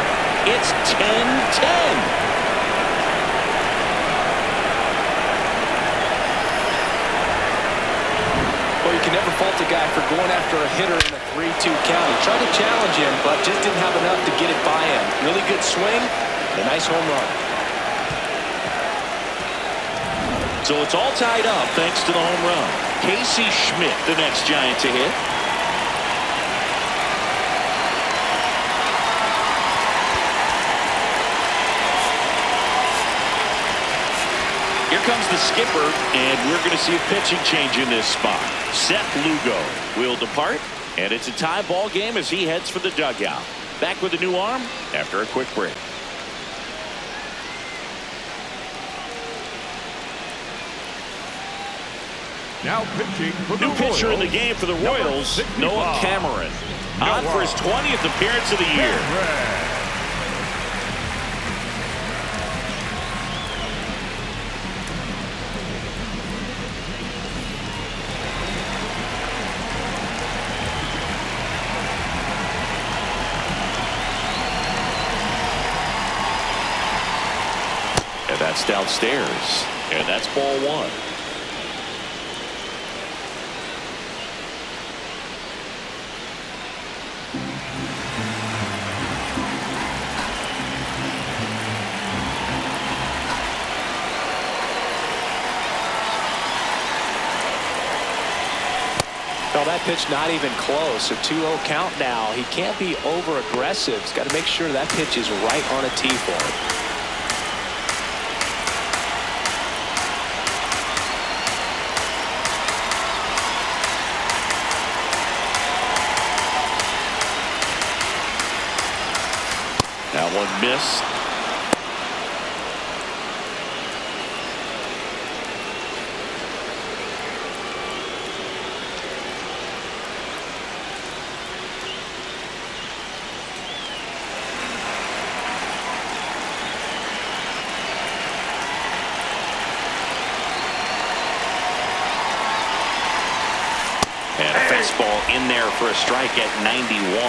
It's 10-10. Well, you can never fault a guy for going after a hitter in a 3-2 count. He tried to challenge him, but just didn't have enough to get it by him. Really good swing, a nice home run. So it's all tied up thanks to the home run. Casey Schmidt, the next Giant to hit. Here comes the skipper, and we're going to see a pitching change in this spot. Seth Lugo will depart, and it's a tie ball game as he heads for the dugout. Back with a new arm after a quick break. Now pitching for the New pitcher Royals, in the game for the Royals, number Noah 65. Cameron. On for his 20th appearance of the year. And that's downstairs. And that's ball one. Well, that pitch not even close. A 2-0 count now. He can't be over aggressive. He's got to make sure that pitch is right on a tee for him. That one missed. And a fastball in there for a strike at 91.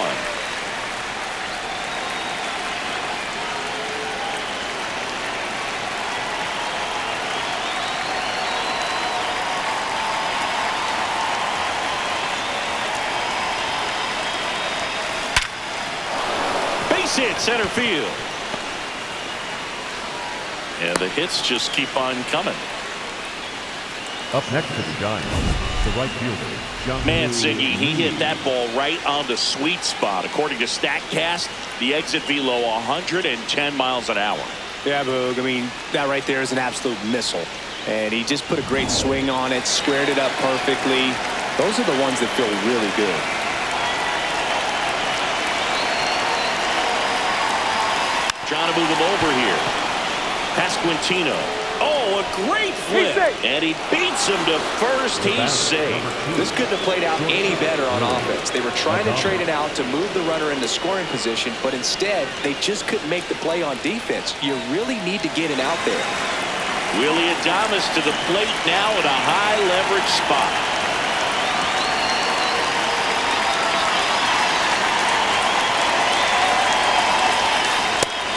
Base hit center field. And the hits just keep on coming. Up next to the Giants, the right fielder, Siggy, he hit that ball right on the sweet spot. According to StatCast, the exit velo 110 miles an hour. Yeah, Boog. I mean, that right there is an absolute missile. And he just put a great swing on it, squared it up perfectly. Those are the ones that feel really good. Trying to move him over here. Pasquantino. Oh, a great flip. And he beats him to first. He's safe. This couldn't have played out any better on offense. They were trying to trade it out to move the runner into scoring position, but instead, they just couldn't make the play on defense. You really need to get it out there. Willie Adames to the plate now in a high leverage spot.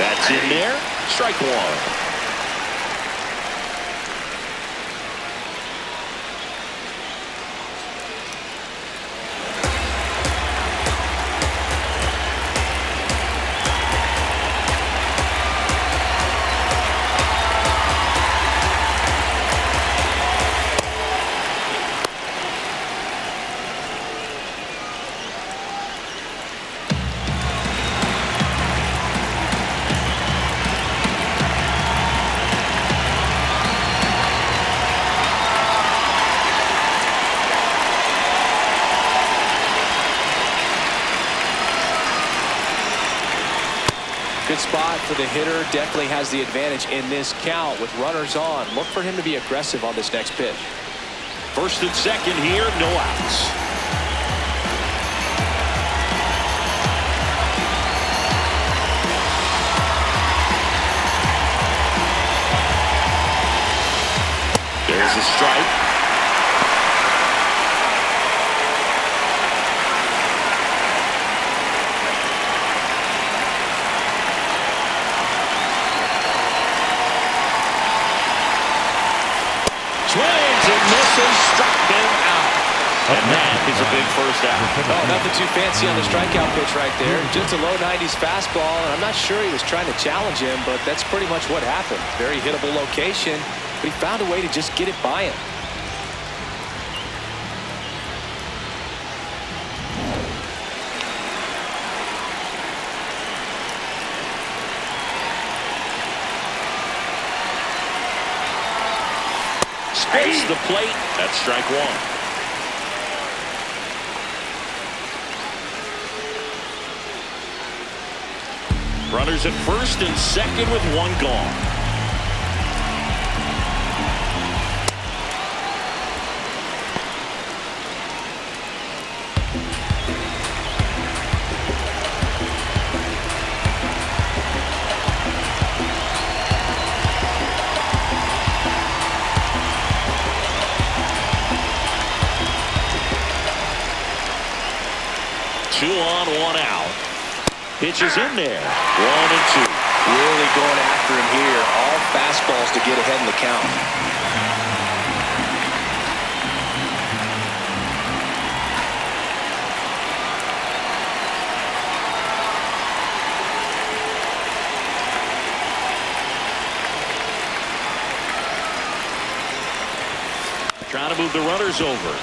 That's in there. Strike one. Good spot for the hitter. Definitely has the advantage in this count with runners on. Look for him to be aggressive on this next pitch. First and second here, no outs. There's a strike. Struck him out. And that is a big first out. Oh, nothing too fancy on the strikeout pitch right there. Just a low 90s fastball, and I'm not sure he was trying to challenge him, but that's pretty much what happened. Very hittable location, but he found a way to just get it by him. Space the plate. That's strike one. Runners at first and second with one gone. Two on, one out. Pitch is in there. 1-2. Really going after him here. All fastballs to get ahead in the count. Trying to move the runners over.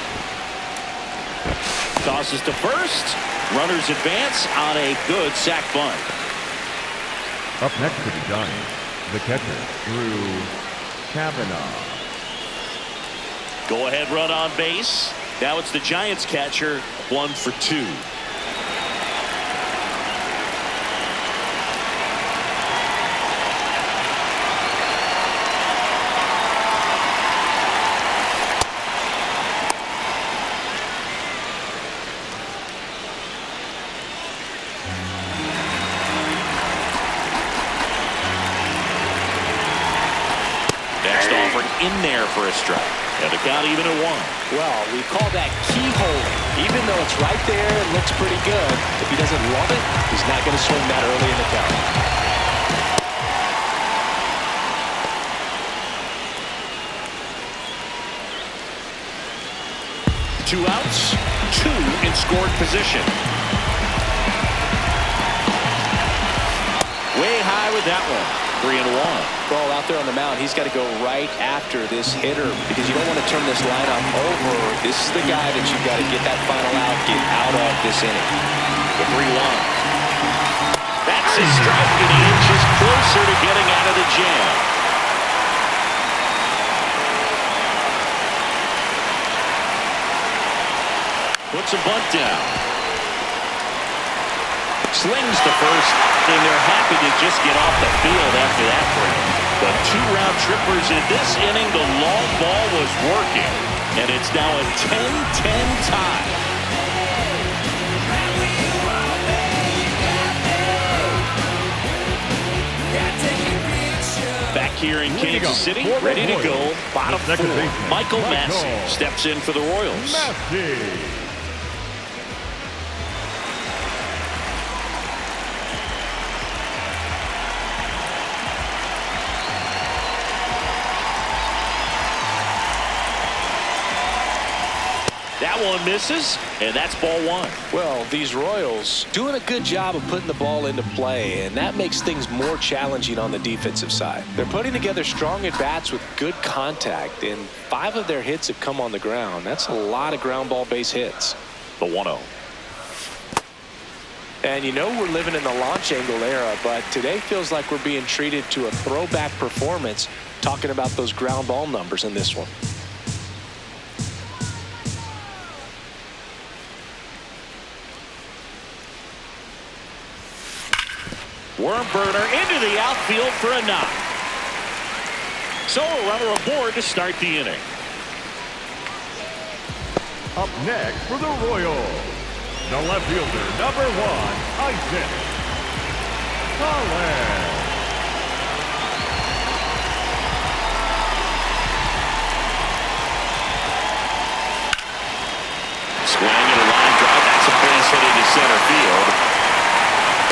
Tosses to first. Runners advance on a good sac bunt. Up next to the Giants, the catcher, Drew Kavanaugh. Go ahead run on base. Now it's the Giants catcher, 1 for 2. In there for a strike. And the count even at 1. Well, we call that keyhole. Even though it's right there and looks pretty good, if he doesn't love it, he's not going to swing that early in the count. 2 outs, 2 in scored position. Way high with that one. 3-1. Well, out there on the mound, he's got to go right after this hitter because you don't want to turn this lineup over. This is the guy that you've got to get that final out, get out of this inning. The 3-1. That's his strike, and he inches closer to getting out of the jam. Puts a bunt down. Slings to first, and they're happy to just get off the field after that break. But 2 round trippers in this inning, the long ball was working, and it's now a 10-10 tie. Back here in Kansas City, ready to go. Bottom 4, Michael Massey steps in for the Royals. That one misses, and that's ball 1. Well, these Royals doing a good job of putting the ball into play, and that makes things more challenging on the defensive side. They're putting together strong at-bats with good contact, and 5 of their hits have come on the ground. That's a lot of ground ball base hits. The 1-0. And you know we're living in the launch angle era, but today feels like we're being treated to a throwback performance talking about those ground ball numbers in this one. Worm burner into the outfield for a knock. So a runner aboard to start the inning. Up next for the Royals, the left fielder, number 1, Isaac Landen. Swing and a line drive. That's a base hit into center field.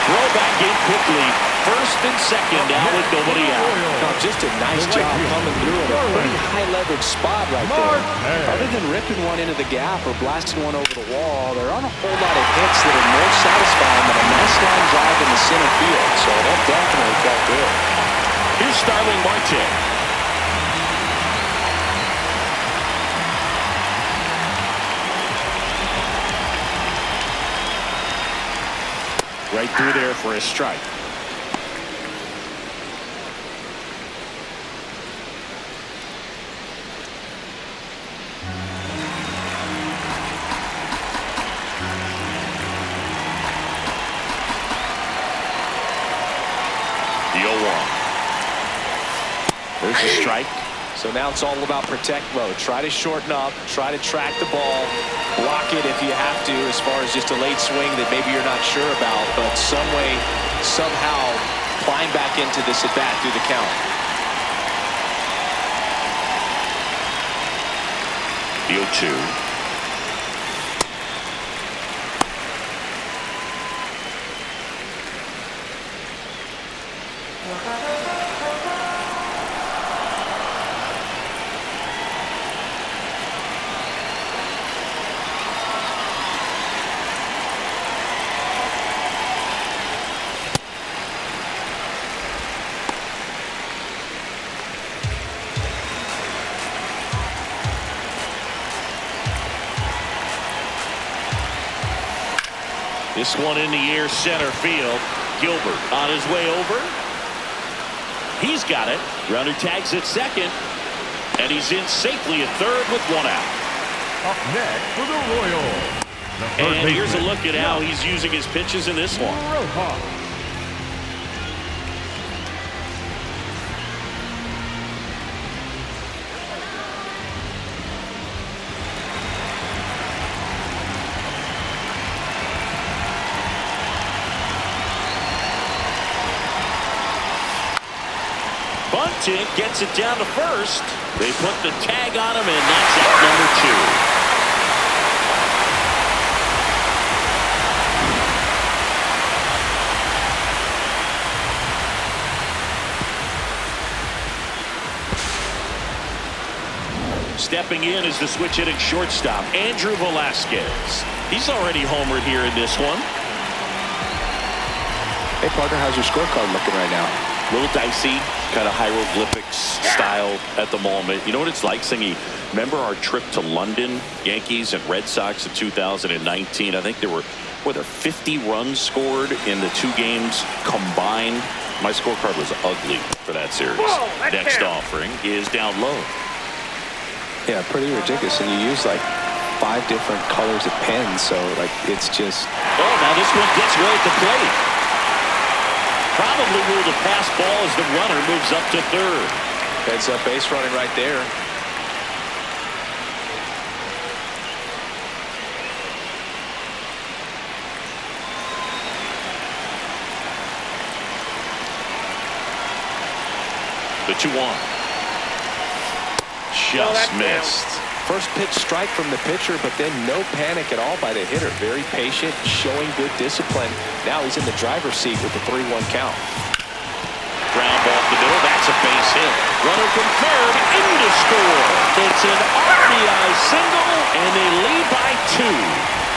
Throw back in quickly. First and second out with nobody out. Now, just a nice job coming through in a pretty high leverage spot right there. Other than ripping one into the gap or blasting one over the wall, there aren't a whole lot of hits that are more satisfying than a nice line drive in the center field. So that definitely felt good. Here's Starling Marte. Right through there for a strike. There's a strike. So now it's all about protect mode. Try to shorten up, try to track the ball, block it if you have to, as far as just a late swing that maybe you're not sure about, but some way, somehow climb back into this at bat through the count. The 0-2. This one in the air, center field. Gilbert on his way over. He's got it. Runner tags at second. And he's in safely at third with one out. Up next for the Royals. And here's a look at how he's using his pitches in this one. Roupp. Bunting gets it down to first. They put the tag on him, and that's out number 2. Stepping in is the switch hitting shortstop, Andrew Velasquez. He's already homered here in this one. Hey, partner, how's your scorecard looking right now? A little dicey, kind of hieroglyphics style at the moment. You know what it's like, Singy? Remember our trip to London, Yankees and Red Sox in 2019? I think there were 50 runs scored in the 2 games combined. My scorecard was ugly for that series. Whoa, Next offering is down low. Yeah, pretty ridiculous. And you use like 5 different colors of pens, so like it's just. Oh, now this one gets right at the plate. Probably ruled a pass ball as the runner moves up to third. Heads up base running right there. The 2-1. Just missed. First pitch strike from the pitcher, but then no panic at all by the hitter. Very patient, showing good discipline. Now he's in the driver's seat with the 3-1 count. Ground ball up the middle. That's a base hit. Runner from third in to score. It's an RBI single, and they lead by 2.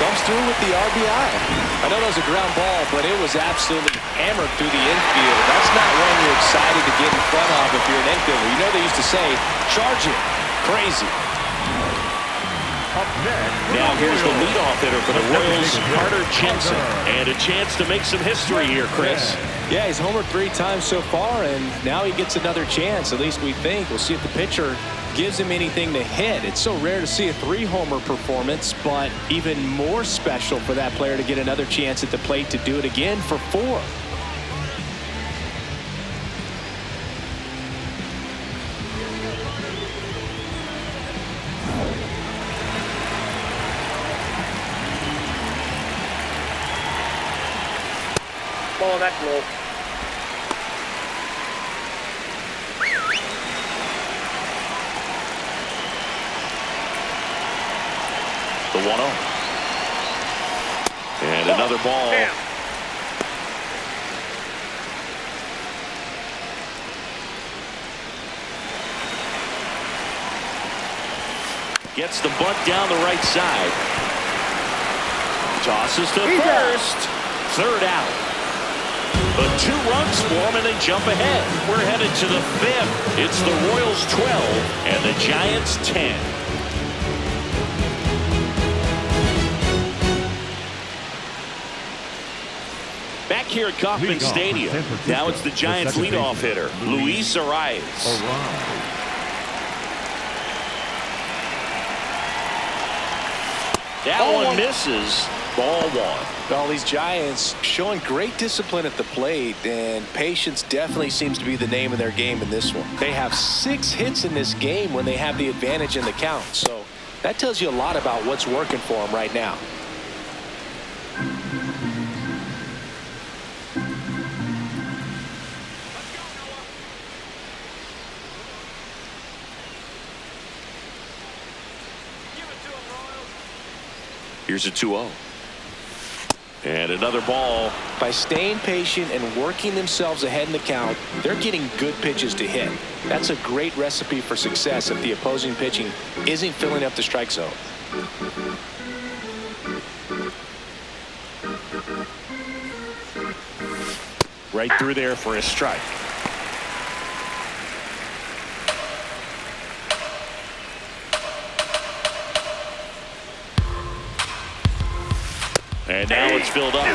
Comes through with the RBI. I know that was a ground ball, but it was absolutely hammered through the infield. That's not one you're excited to get in front of if you're an infielder. You know they used to say, charge it. Crazy. Up next, now here's the leadoff hitter for the Royals, Carter Jensen. And a chance to make some history here, Chris. Yeah, he's homered 3 times so far, and now he gets another chance, at least we think. We'll see if the pitcher gives him anything to hit. It's so rare to see a 3-homer performance, but even more special for that player to get another chance at the plate to do it again for 4. Oh, that's low. The 1-0. And another ball. Damn. Gets the bunt down the right side. Tosses to first. Third out. But 2 runs for him, and they jump ahead. We're headed to the 5th. It's the Royals 12 and the Giants 10. Back here at Kauffman Stadium. Now it's the Giants leadoff hitter, Luis Arias. That one misses. Ball one. Well, these Giants showing great discipline at the plate, and patience definitely seems to be the name of their game in this one. They have 6 hits in this game when they have the advantage in the count. So that tells you a lot about what's working for them right now. Here's a 2-0. And another ball. By staying patient and working themselves ahead in the count, they're getting good pitches to hit. That's a great recipe for success if the opposing pitching isn't filling up the strike zone. Right through there for a strike. And now it's filled up.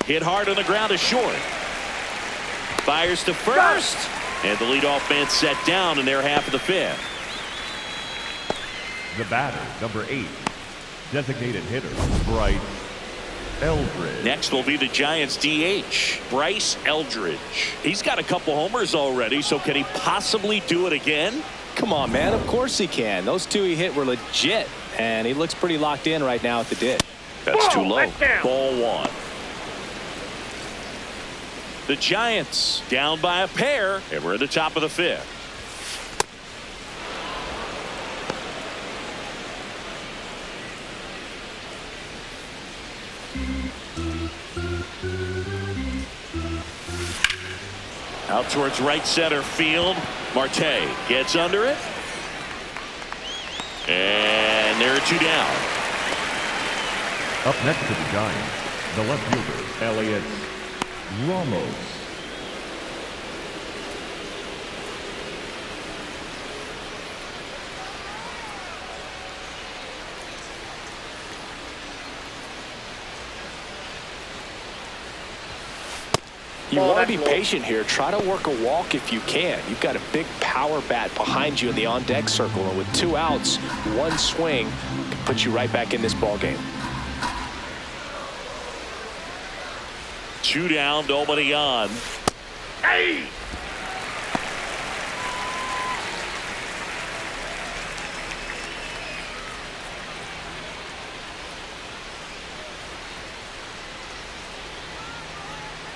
Hit hard on the ground is short. Fires to first. And the leadoff man set down in their half of the 5th. The batter, number 8, designated hitter, Bryce Eldridge. Next will be the Giants DH, Bryce Eldridge. He's got a couple homers already, so can he possibly do it again? Come on, man. Of course he can. Those 2 he hit were legit, and he looks pretty locked in right now at the dish. That's too low. Ball one. The Giants down by a pair, and we're at the top of the 5th. Out towards right center field. Marte gets under it. And there are 2 down. Up next to the Giants, the left fielder, Elliott Ramos. You want to be patient here. Try to work a walk if you can. You've got a big power bat behind you in the on-deck circle, and with 2 outs, 1 swing can put you right back in this ball game. 2 down, nobody on. Hey!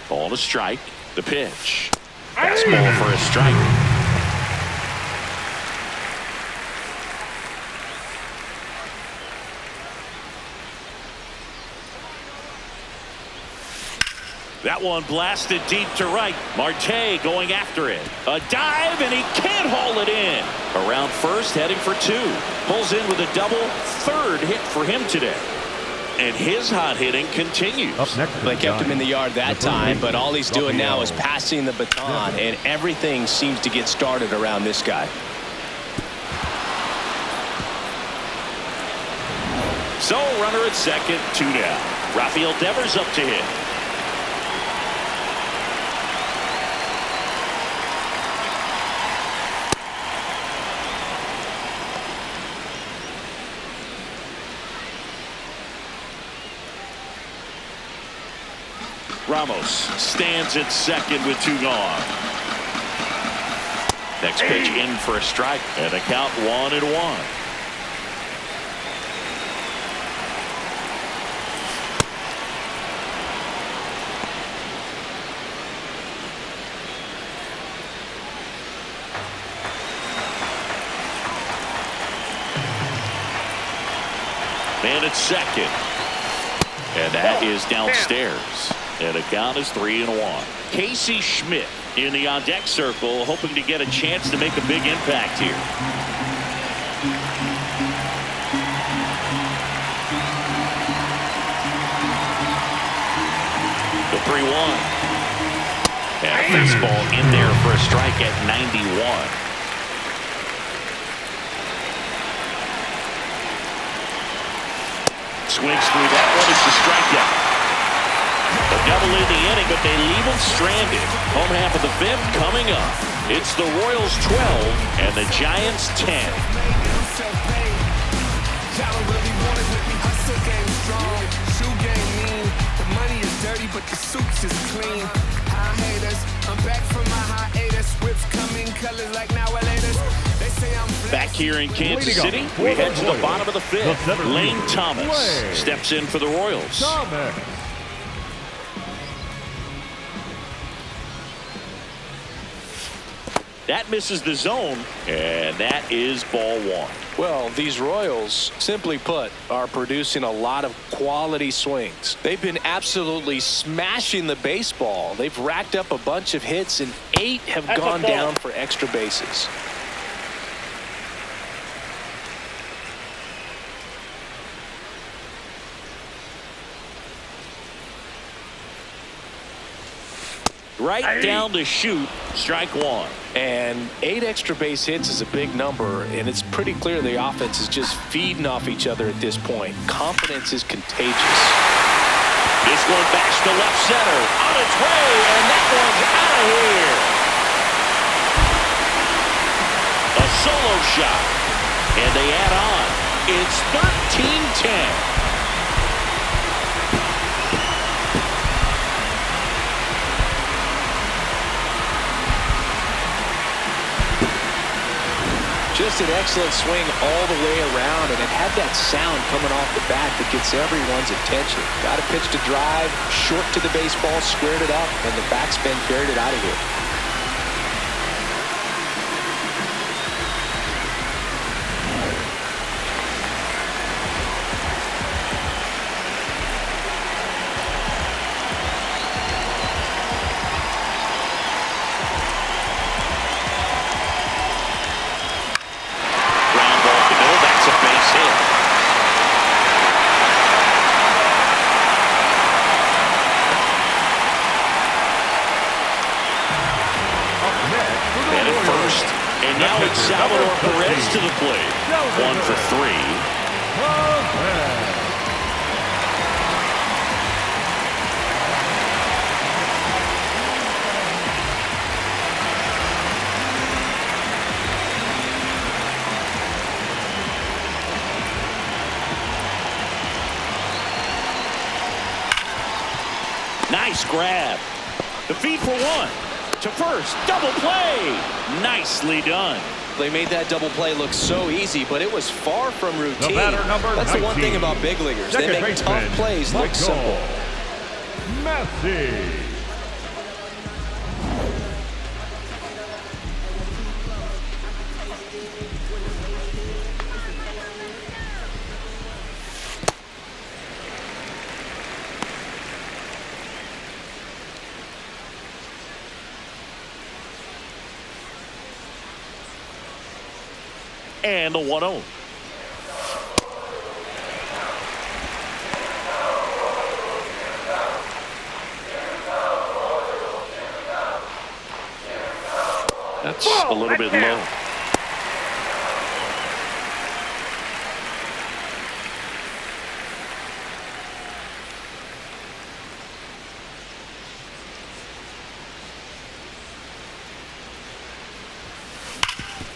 Ball to strike. The pitch. Fastball for a strike. That one blasted deep to right. Marte going after it. A dive, and he can't haul it in. Around first, heading for 2. Pulls in with a double. 3rd hit for him today. And his hot hitting continues. Up next, they kept him in the yard that time, but all he's doing now is passing the baton, and everything seems to get started around this guy. So, runner at second, 2 down. Rafael Devers up to hit. Ramos stands at second with 2 gone. Next pitch in for a strike, and a count 1-1. Man at second, and that is downstairs. And the count is 3-1. Casey Schmidt in the on-deck circle, hoping to get a chance to make a big impact here. The 3-1. And a fastball in there for a strike at 91. Swings through that one. It's the strikeout. A double in the inning, but they leave him stranded. Home half of the fifth coming up. It's the Royals 12 and the Giants 10. But the suits is clean. High haters, I'm back from my hiatus. Whips come in colors like now or later. They say I'm back here in Kansas City. We head to the bottom of the fifth. Lane Thomas steps in for the Royals. That misses the zone, and that is ball one. Well, these Royals, simply put, are producing a lot of quality swings. They've been absolutely smashing the baseball. They've racked up a bunch of hits, and 8 have gone down for extra bases. Right down to shoot, strike one. And 8 extra base hits is a big number, and it's pretty clear the offense is just feeding off each other at this point. Confidence is contagious. This one backs to left center, on its way, and that one's out of here. A solo shot, and they add on. It's 13-10. Just an excellent swing all the way around, and it had that sound coming off the bat that gets everyone's attention. Got a pitch to drive, short to the baseball, squared it up, and the backspin carried it out of here. To the plate. 1 for 3. Nice grab. The feed for 1. To first. Double play. Nicely done. They made that double play look so easy, but it was far from routine. That's the one thing about big leaguers. They make tough plays look simple. Messi. And the 1-0. That's a little bit low.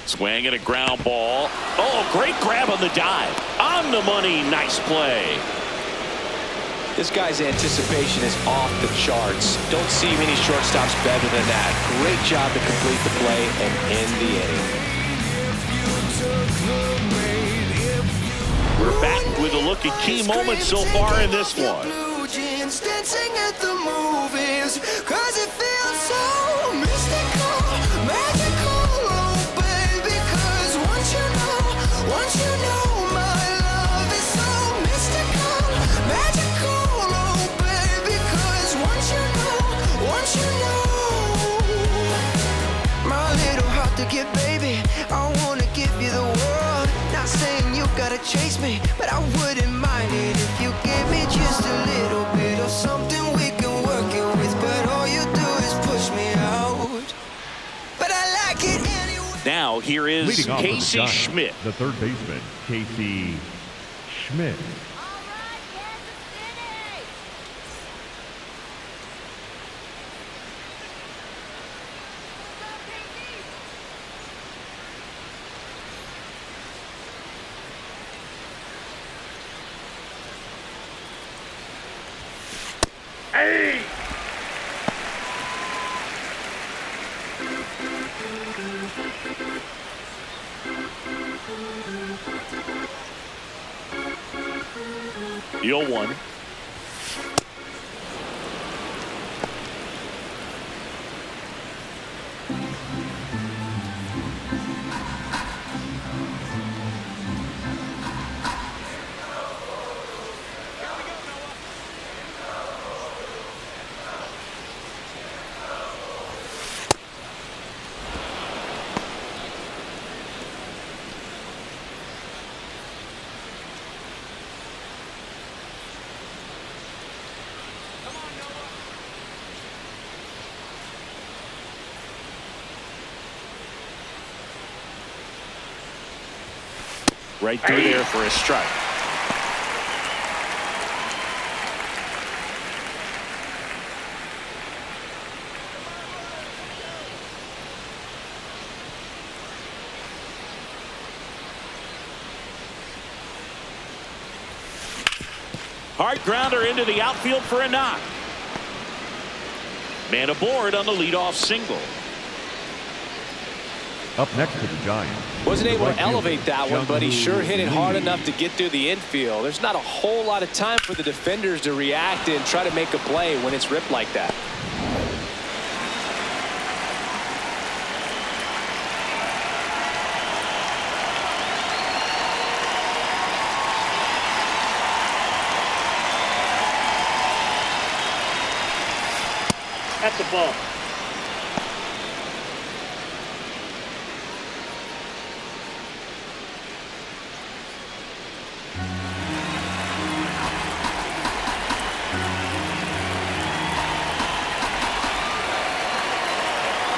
Swing and a ground ball. Oh, great grab on the dive. On the money. Nice play. This guy's anticipation is off the charts. Don't see many shortstops better than that. Great job to complete the play and end the inning. We're back with a look at key moments so far in this one. Dancing at the movies, 'cause it feels so mystical, magical, oh baby, 'cause once you know my love is so mystical, magical, oh baby, 'cause once you know my little heart to give, baby, I wanna give you the world. Not saying you gotta chase me, but I wouldn't mind it if you gave me just a little bit of something we can work it with. But all you do is push me out. But I like it anyway. Now here is Casey Schmidt, the third baseman, Casey Schmidt. Hey! 0-1. Right through there for a strike. Hard grounder into the outfield for a knock. Man aboard on the leadoff single. Up next to the Giants. Wasn't able to elevate that one, but he sure hit it hard enough to get through the infield. There's not a whole lot of time for the defenders to react and try to make a play when it's ripped like that. That's a ball.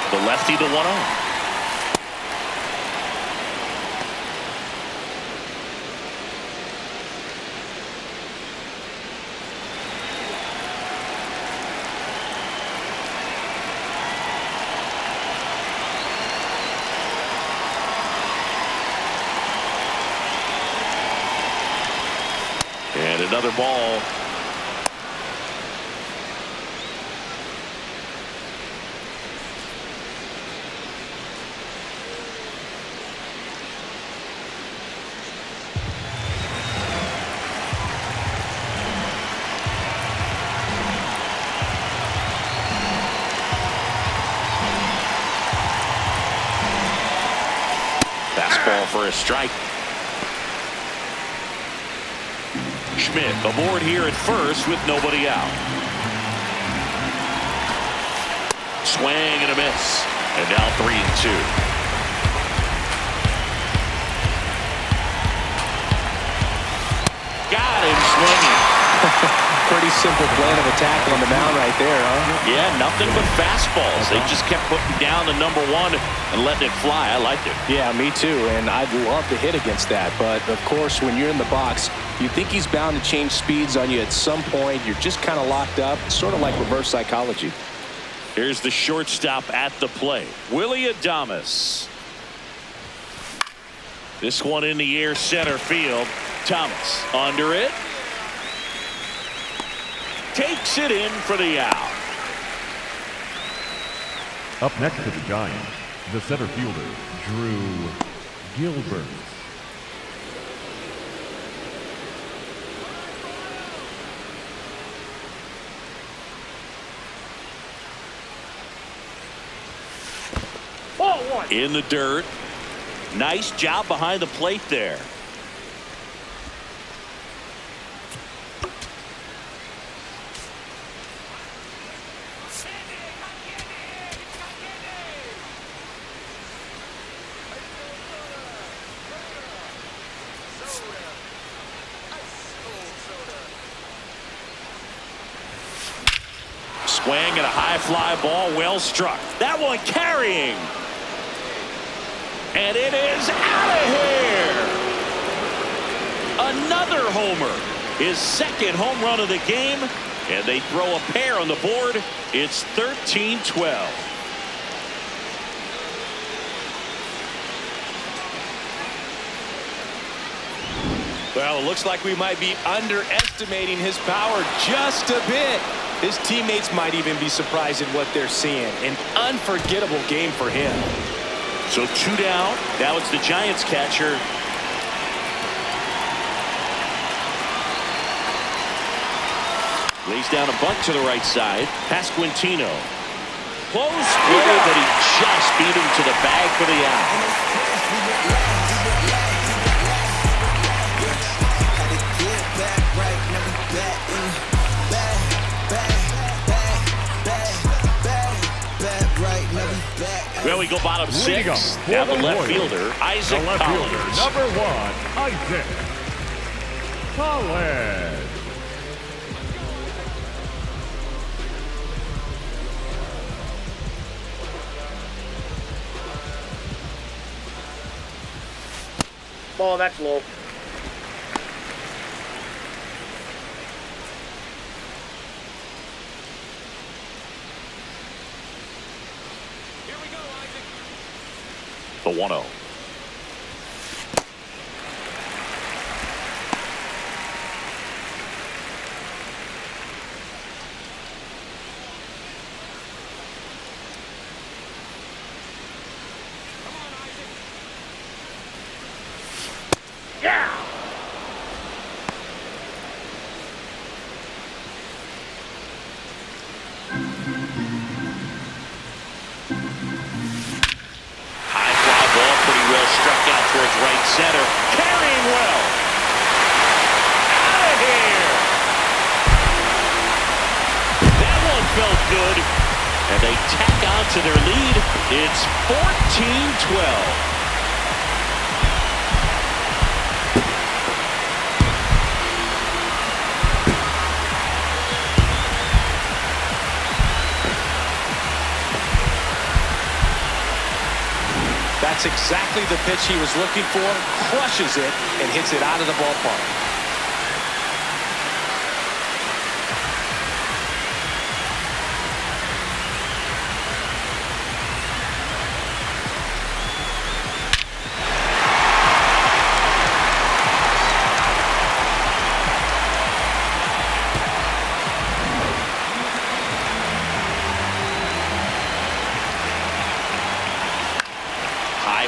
The lefty, the 1-0. And another ball. Fastball for a strike. Schmidt aboard here at first with nobody out. Swing and a miss. And now 3-2. Got him swinging. Pretty simple plan of attack on the mound right there, huh? Yeah, nothing but fastballs. They just kept putting down the number 1 and letting it fly. I liked it. Yeah, me too. And I'd love to hit against that. But, of course, when you're in the box, you think he's bound to change speeds on you at some point. You're just kind of locked up, sort of like reverse psychology. Here's the shortstop at the plate, Willie Adames. This one in the air, center field. Thomas under it. Takes it in for the out. Up next to the Giants, the center fielder, Drew Gilbert. Ball 1. In the dirt. Nice job behind the plate there. Swing and a high fly ball, well struck. That one carrying. And it is out of here. Another homer. His second home run of the game. And they throw a pair on the board. It's 13-12. Well, it looks like we might be underestimating his power just a bit. His teammates might even be surprised at what they're seeing. An unforgettable game for him. So 2 down. Now it's the Giants catcher. Lays down a bunt to the right side. Pasquantino. Close play, but he just beat him to the bag for the out. Well, we go bottom 6. Now the left fielder, Isaac Collins. Number 1, Isaac Collins. Ball, that's low. The 1-0. Yeah. Struck out towards right center. Carrying well. Out of here. That one felt good. And they tack on to their lead. It's 14-12. That's exactly the pitch he was looking for. Crushes it and hits it out of the ballpark.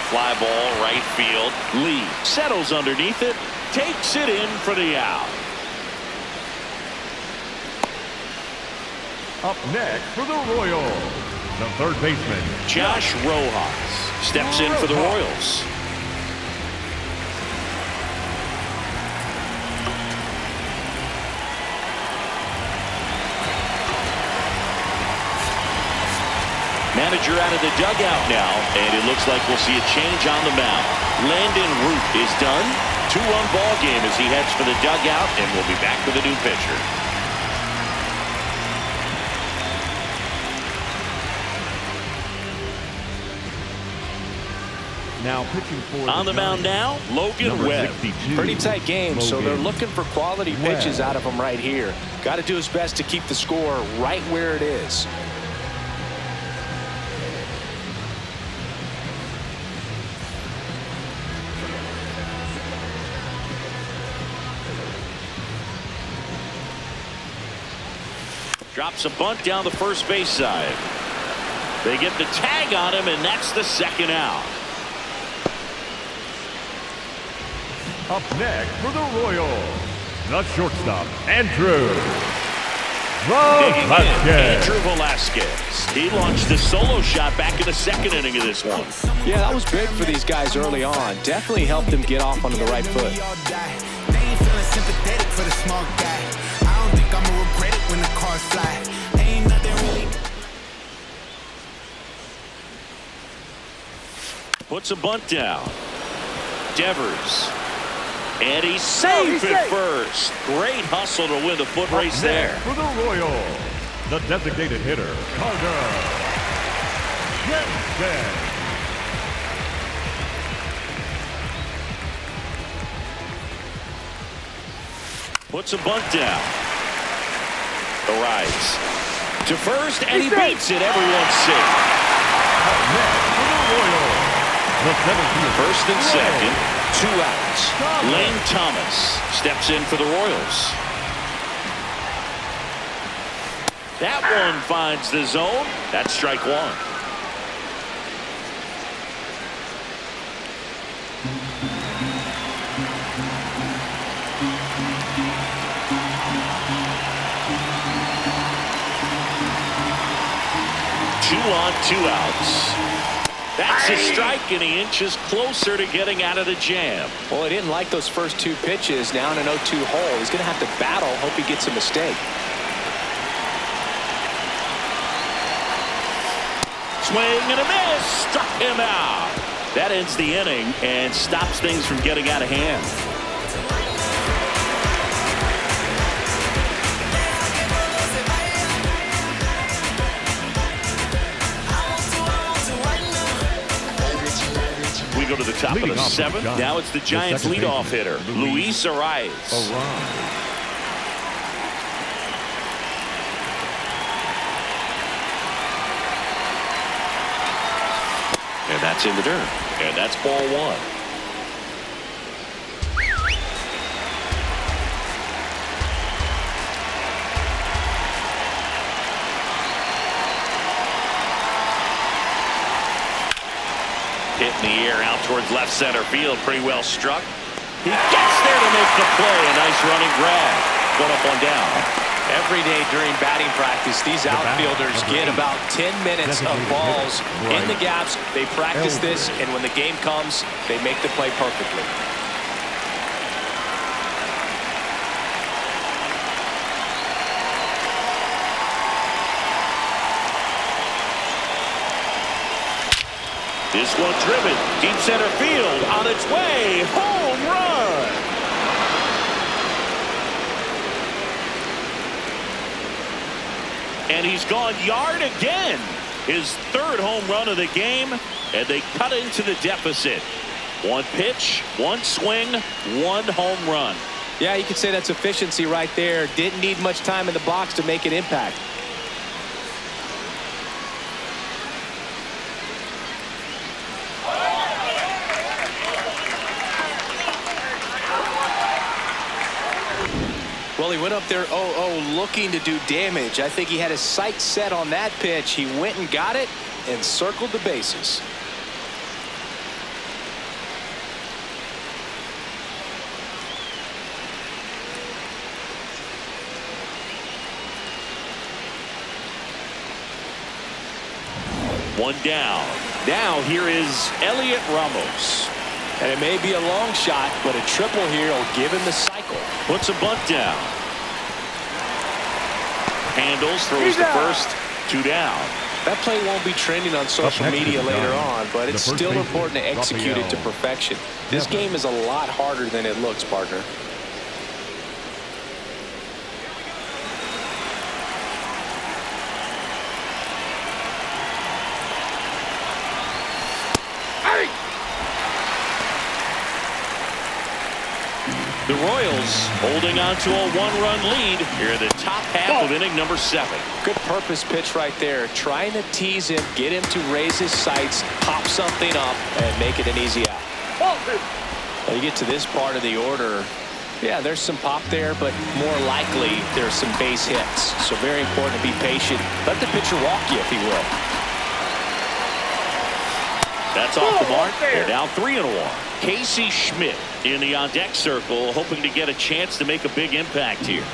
Fly ball right field. Lee settles underneath it, takes it in for the out. Up next for the Royals, the third baseman, Josh Rojas steps in for the Royals. Manager out of the dugout now, and it looks like we'll see a change on the mound. Landen Roupp is done. 2-1 ball game as he heads for the dugout, and we'll be back with a new pitcher. Now pitching for on the mound now, Logan Webb. Pretty tight game, so they're looking for quality pitches out of him right here. Got to do his best to keep the score right where it is. Drops a bunt down the first base side. They get the tag on him, and that's the second out. Up next for the Royals, the shortstop, Andrew Velasquez. He launched the solo shot back in the second inning of this one. Yeah, that was big for these guys early on. Definitely helped them get off onto the right foot. They ain't feeling sympathetic for the small guy. I don't think I'ma regret it when the cars fly. Ain't nothing really. Puts a bunt down. Devers. And he's safe at first. Great hustle to win the foot race there. For the Royals, the designated hitter, Carter Jensen. Puts a bunt down. Arrives to first, and he beats it. Everyone's safe. Up next for the Royals, the 17th. First and second. 2 outs. Lane Thomas steps in for the Royals. That one finds the zone. That's strike 1. Two on, 2 outs. That's a strike, and he inches closer to getting out of the jam. Well, he didn't like those first 2 pitches. Now in an 0-2 hole, he's going to have to battle. Hope he gets a mistake. Swing and a miss. Struck him out. That ends the inning and stops things from getting out of hand. We go to the top of the 7th. Now it's the Giants' leadoff hitter, Luis Arias. And that's in the dirt. And that's ball 1. Hit in the air out towards left center field. Pretty well struck. He gets there to make the play. A nice running grab. 1 up, 1 down. Every day during batting practice, these outfielders get about 10 minutes of balls in the gaps. They practice this, and when the game comes, they make the play perfectly. This one driven deep center field on its way. Home run. And he's gone yard again. His 3rd home run of the game, and they cut into the deficit. 1 pitch, 1 swing, 1 home run. Yeah, you could say that's efficiency right there. Didn't need much time in the box to make an impact. Well, he went up there 0-0 looking to do damage. I think he had his sights set on that pitch. He went and got it and circled the bases. One down. Now here is Elliot Ramos. And it may be a long shot, but a triple here will give him the cycle. Puts a bunt down. Handles, throws the first. 2 down. That play won't be trending on social media later on, but it's still important to execute it to perfection. This game is a lot harder than it looks, partner. The Royals holding on to a 1-run lead here in the top half of inning number 7. Good purpose pitch right there. Trying to tease him, get him to raise his sights, pop something up, and make it an easy out. When you get to this part of the order, yeah, there's some pop there, but more likely there's some base hits. So very important to be patient. Let the pitcher walk you, if he will. That's off the mark. They're now 3-1. Casey Schmidt in the on-deck circle, hoping to get a chance to make a big impact here.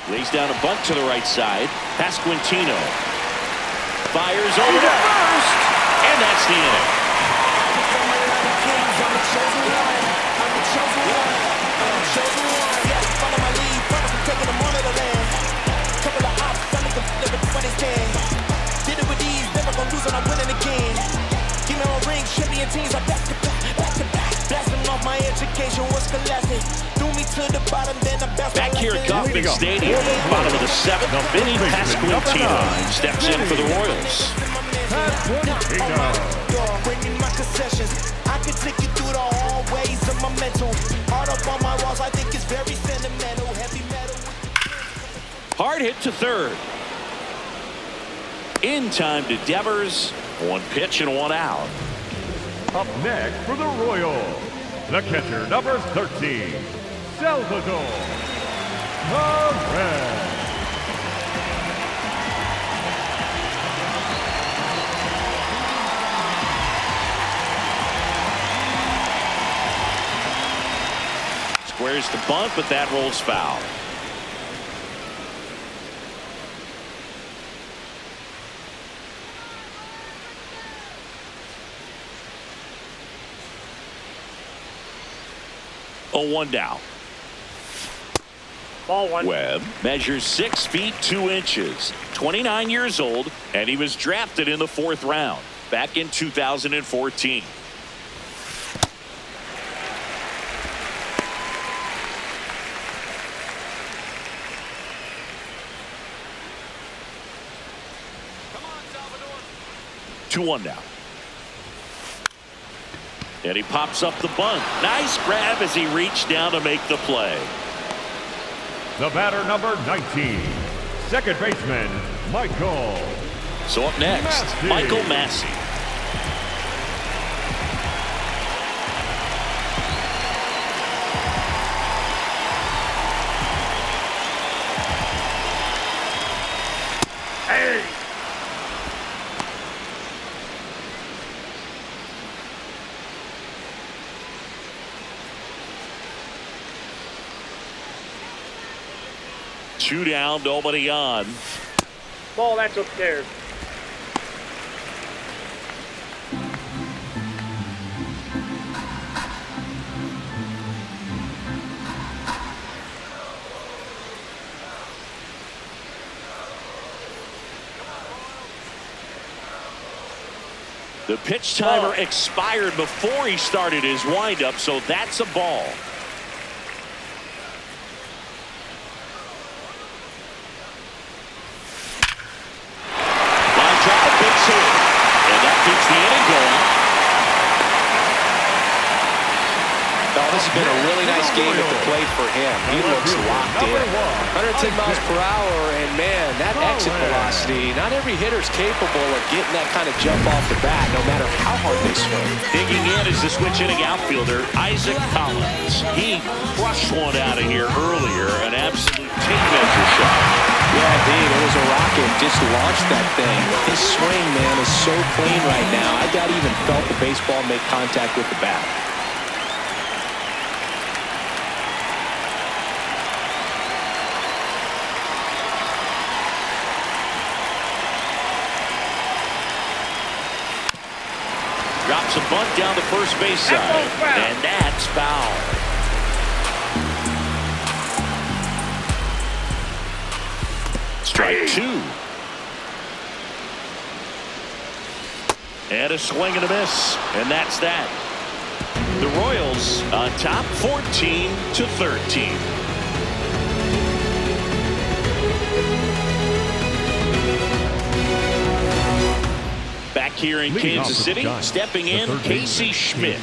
Lays down a bunt to the right side. Pasquantino fires over to first, and that's the inning. Did it with these, never gonna lose and I'm winning again. Give me a ring, champion teams are back to back, back to back. Blasting off my education was scholastic. Threw me to the bottom, then I bounced back here at Kauffman Stadium, bottom of the 7th. Vinny Pasquantino steps in for the Royals. Bringing my concessions. I can take you through the hallways of my mental. Hard up on my walls, I think it's very sentimental. Heavy metal. Hard hit to third. In time to Devers. 1 pitch and 1 out. Up next for the Royals, the catcher, number 13, Salvador Perez. Squares the bunt, but that rolls foul. Oh, 1 down. Ball 1. Webb measures 6 feet 2 inches, 29 years old, and he was drafted in the 4th round back in 2014. Come on, Salvador. 2-1 now. And he pops up the bunt. Nice grab as he reached down to make the play. The batter, number 19, second baseman, Michael. So up next, Massey. Michael Massey. Hey! Two down, nobody on. Ball, that's upstairs. The pitch timer expired before he started his windup, so that's a ball. This has been a really nice game at the plate for him. He looks locked in. 110 miles per hour, and man, that exit velocity, not every hitter's capable of getting that kind of jump off the bat, no matter how hard they swing. Digging in is the switch-hitting outfielder, Isaac Collins. He crushed one out of here earlier, an absolute tape-measure shot. Yeah, indeed, it was a rocket. Just launched that thing. His swing, man, is so clean right now. I doubt he even felt the baseball make contact with the bat. Drops a bunt down the first base side, and that's foul. Strike 2. And a swing and a miss, and that's that. The Royals on top 14-13. Back here in Kansas City, stepping in, Casey Schmidt.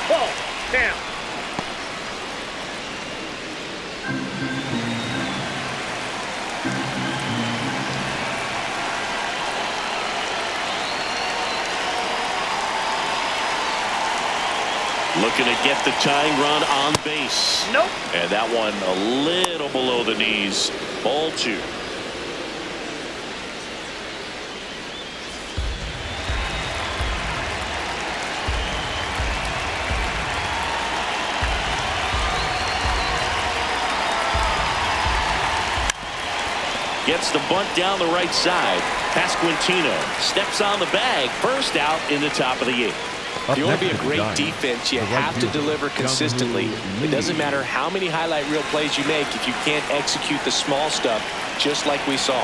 Ball, down. Looking to get the tying run on base. Nope. And that one a little below the knees. Ball 2. Gets the bunt down the right side. Pasquantino steps on the bag. First out in the top of the 8th. If you want to be a great defense, you have to deliver consistently. It doesn't matter how many highlight reel plays you make if you can't execute the small stuff, just like we saw.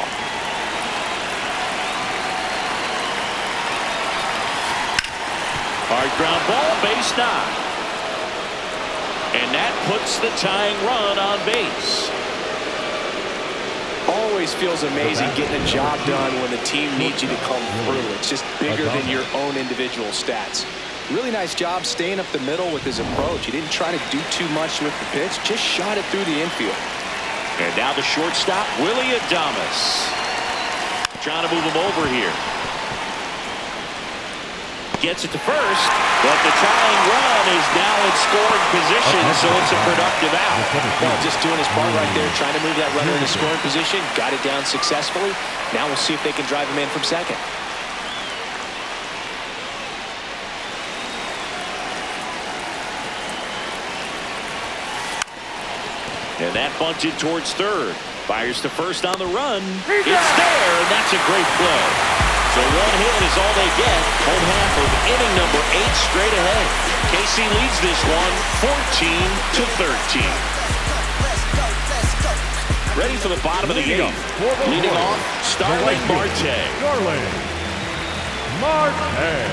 Hard ground ball, base 9. And that puts the tying run on base. Always always feels amazing getting a job done when the team needs you to come through. It's just bigger than your own individual stats. Really nice job staying up the middle with his approach. He didn't try to do too much with the pitch, just shot it through the infield. And now the shortstop, Willie Adames. Trying to move him over here. Gets it to first, but the tying run is now in scoring position, so it's a productive out. Well, just doing his part right there, trying to move that runner into scoring position. Got it down successfully. Now we'll see if they can drive him in from second. And that bunted towards third. Fires to first on the run. It's there, and that's a great play. So one hit is all they get. Home half of inning number 8 straight ahead. KC leads this one 14-13. Ready for the bottom of the 8th. Leading off, Starling Marte. Starling Marte.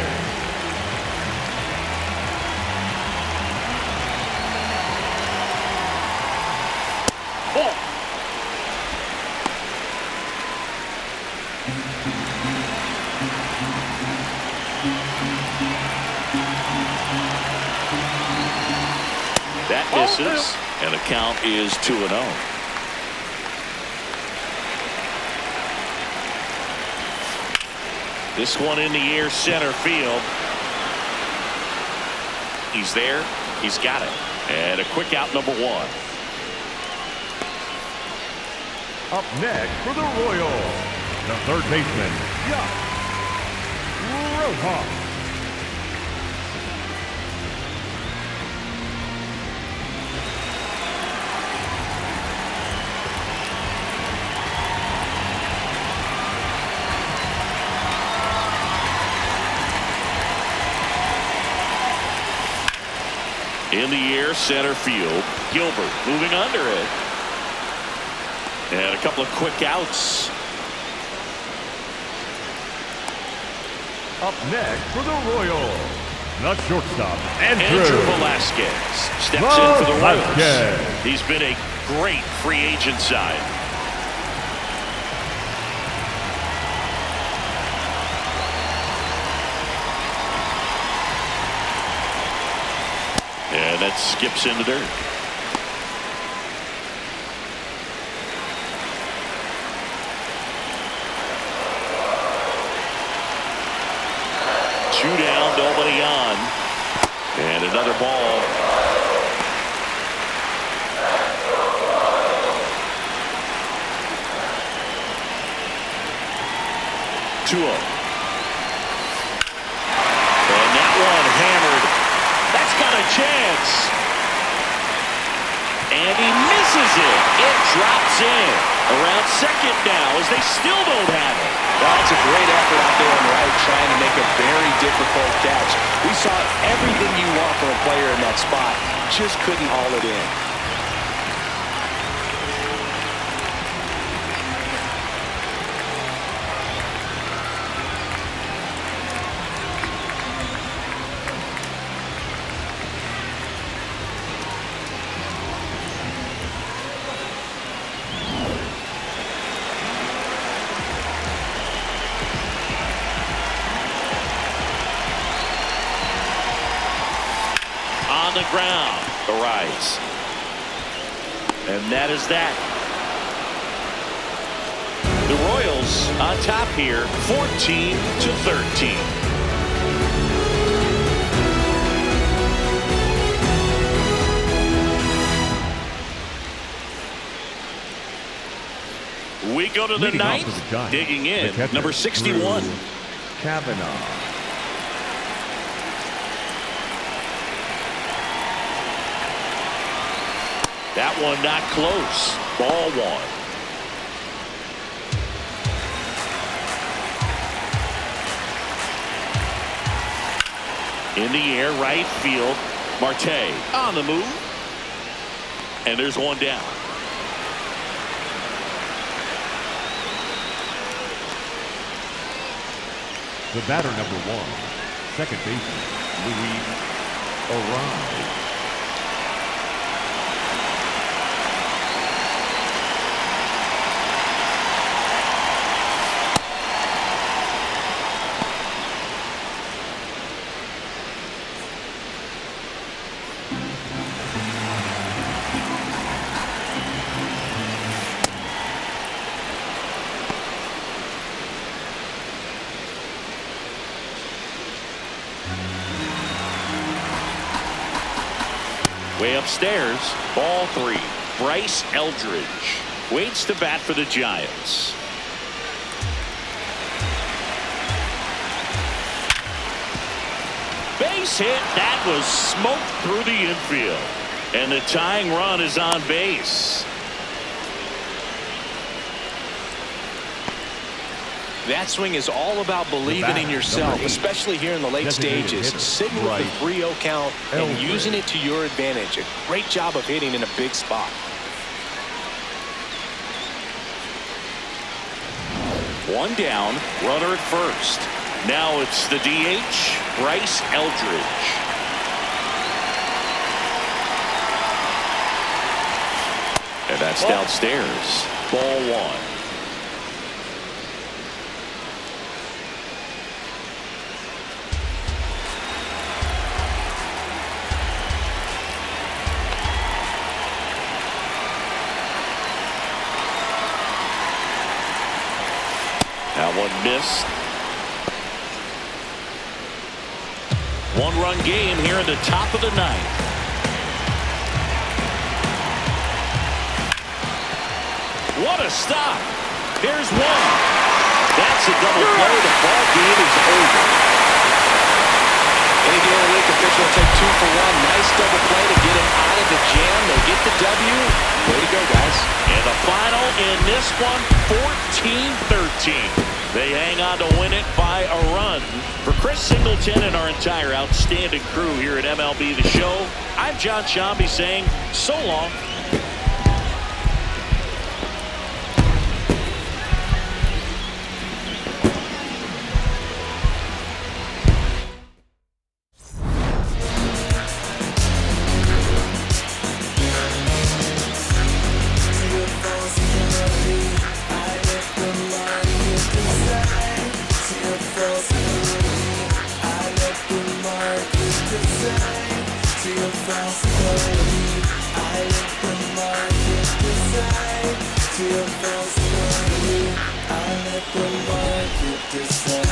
That misses, and the count is 2-0. This one in the air, center field. He's there. He's got it. And a quick out, number 1. Up next for the Royals, the third baseman, Roupp. In the air, center field. Gilbert moving under it. And a couple of quick outs. Up next for the Royals, the shortstop, Andrew Velasquez steps in for the Royals. He's been a great free agent side. And that skips in the dirt. Two down, nobody on. And another ball. And that one hammered. That's got a chance. And he misses it. It drops in. Around second now as they still don't have it. Well, it's a great effort out there on right, trying to make a very difficult catch. We saw everything you want from a player in that spot. Just couldn't haul it in. On the ground, the rise. And that is that. The Royals on top here, 14-13. We go to the ninth, digging in, number 61. Kavanaugh. That one not close. Ball 1. In the air, right field. Marte on the move. And there's one down. The batter, number 1, second baseman, Roupp. Way upstairs, ball 3. Bryce Eldridge waits to bat for the Giants. Base hit. That was smoked through the infield. And the tying run is on base. That swing is all about believing in yourself, especially here in the late stages. Sitting with the 3-0 count and using it to your advantage. A great job of hitting in a big spot. One down, runner at first. Now it's the DH, Bryce Eldridge. And that's downstairs. Ball 1. That one missed. One-run game here in the top of the 9th. What a stop. There's one. That's a double play. The ball game is over. Any day of the week, official will take 2 for 1. Nice double play to get him out of the jam. They get the W. Way to go, guys. And the final in this one, 14-13. They hang on to win it by a run. For Chris Singleton and our entire outstanding crew here at MLB The Show, I'm John Shambi saying so long. I let the market decide.